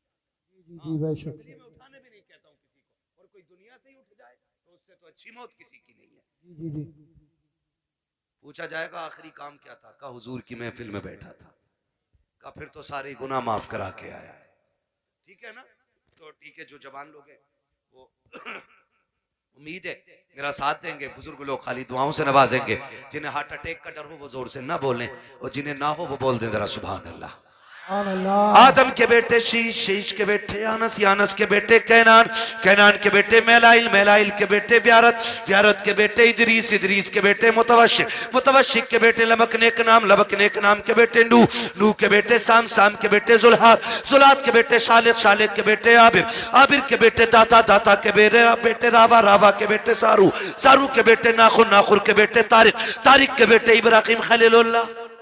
जी जी बेशक। इसलिए मैं उठाने भी नहीं कहता हूँ किसी को, और कोई दुनिया से ही उठ जाए तो उससे तो अच्छी मौत किसी की नहीं है। जी जी जी। पूछा जाएगा आखिरी काम क्या था, का हुजूर की महफिल में बैठा था, का फिर तो सारे गुनाह माफ करा के आया है। ठीक है ना। तो ठीक है, जो जवान लोग हैं वो उम्मीद है मेरा साथ देंगे। बुजुर्ग लोग खाली दुआओं से नवाजेंगे। जिन्हें हार्ट अटैक का डर हो वो जोर से ना बोलें, और जिन्हें ना हो वो बोल दें जरा सुभान अल्लाह। आदम के बेटे शीश, शीश के बेटे यानस, यानस के बेटे कैनान, कैनान के बेटे मेलाइल, मेलाइल के बेटे व्यारत, व्यारत के बेटे इदरीस, इदरीस के बेटे मुतवशिक, मुतवशिक के बेटे लमक नेक नाम, लमक नेक नाम के बेटे नूह, नूह के बेटे साम, साम के बेटे जुल्हात, जुल्हात के बेटे शालिक, शालिक के बेटे आबिर, आबिर के बेटे दाता, दाता के बेटे रावा, रावा के बेटे सारू, सारू के बेटे नाखुर, नाखुर के बेटे तारिक, तारिक के बेटे इब्राहिम खलीलुल्लाह,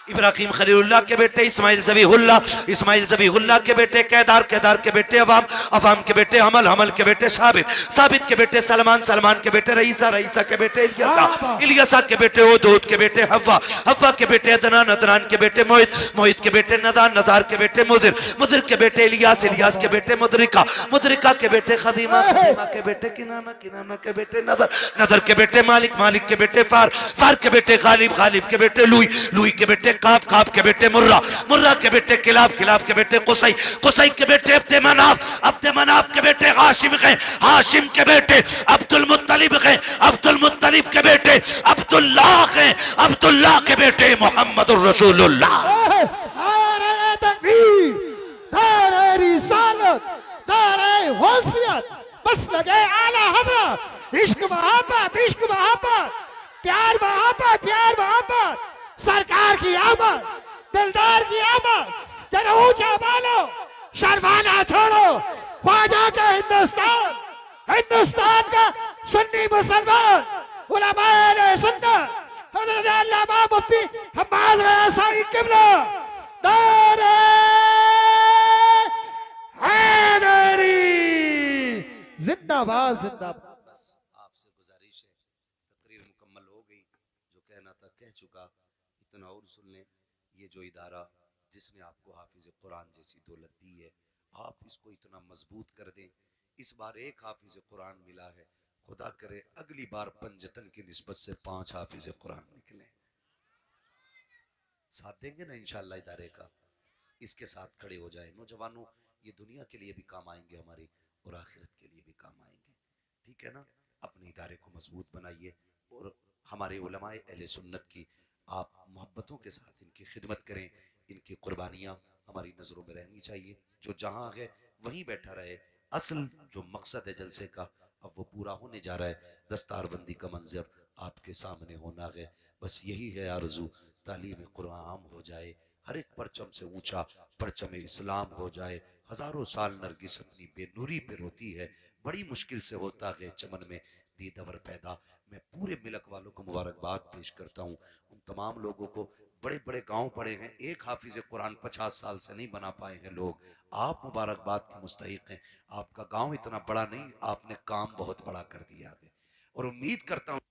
इब्राहिम खलीलुल्लाह के बेटे इस्माइल ज़बीहुल्लाह, इस्माइल ज़बीहुल्लाह के बेटे केदार, केदार के बेटे अवाम, अवाम के बेटे हमल, हमल के बेटे साबित, साबित के बेटे सलमान, सलमान के बेटे रईसा, रईसा के बेटे इलियासा, इलियासा के बेटे ओदूद के बेटे हव्वा, हव्वा के बेटे अदनान, अदनान के बेटे मोहित, मोहित के बेटे नदार, नदार के बेटे मुदिर, मुदिर के बेटे इलियास, इलियास के बेटे मुदरिका, मुदरिका के बेटे खदीमा, खदीमा के बेटे किनाना, किनाना के बेटे नदर, नदर के बेटे मालिक, मालिक के बेटे फार, फार के बेटे गालिब, गालिब के बेटे लुई, लुई के बेटे काब, काब के बेटे मुर्रा, मुर्रा के बेटे किलाब, किलाब के बेटे कुसई, कुसई के बेटे अब्दे मनाफ, अब्दे मनाफ के बेटे हाशिम गए, हाशिम के बेटे अब्दुल मुत्तलिब गए, अब्दुल मुत्तलिब के बेटे अब्दुल्लाह गए, अब्दुल्लाह के बेटे मोहम्मदुर रसूलुल्लाह। नारे तकबीर, नारे रिसालत, नारे होशियत, बस लगे आला हज़रत, इश्क मोहब्बत, इश्क मोहब्बत, प्यार मोहब्बत, प्यार मोहब्बत, सरकार की आमद, दिलदार की आमद, जरा ऊंचा बालो, शर्माना छोड़ो, ख्वाजा का हिंदुस्तान, हिंदुस्तान का सुन्नी मुसलमान, उलमाए सुन्नत, हज़रत अल्लामा मुफ्ती हम्माद रज़ाई क़िबला, नारे हैदरी, जिंदाबाद, जिंदाबाद। बस आपसे गुजारिश है, तकरीर मुकम्मल हो गई, जो कहना था कह चुका, इतना और सुन लें। ये जो इदारा जिसने आपको हाफिज कुरान जैसी दौलत दी है, आप इसको इतना मजबूत कर दें। इस बार एक हाफिज कुरान मिला है, खुदा करे अगली बार पंजतन की निस्बत से 5 हाफिज कुरान निकले। साथ देंगे ना इंशाअल्लाह इदारे का, इसके साथ खड़े हो जाए। नौजवानों, ये दुनिया के लिए भी काम आएंगे हमारी, और आखिरत के लिए भी काम आएंगे, ठीक है ना। अपने इदारे को मजबूत बनाइए, और हमारे उलमाए अहले सुन्नत की आप मोहब्बतों के साथ इनकी खिदमत करें। इनकी कुर्बानियाँ हमारी नज़रों में रहनी चाहिए। जो जहाँ है वहीं बैठा रहे। असल जो मकसद है जलसे का, अब वो पूरा होने जा रहा है। दस्तारबंदी का मंजर आपके सामने होना है। बस यही है आरज़ू, तालीम कुरान आम हो जाए, हर एक परचम से ऊंचा परचम इस्लाम हो जाए। हजारों साल नरगिस अपनी बेनूरी पे रोती है, बड़ी मुश्किल से होता है चमन में दीदवर पैदा। मैं पूरे मिलक वालों को मुबारकबाद पेश करता हूँ। उन तमाम लोगों को, बड़े बड़े गांव पड़े हैं, एक हाफिज कुरान 50 साल से नहीं बना पाए हैं लोग। आप मुबारकबाद के मुस्तहिक हैं। आपका गांव इतना बड़ा नहीं, आपने काम बहुत बड़ा कर दिया है। और उम्मीद करता हूँ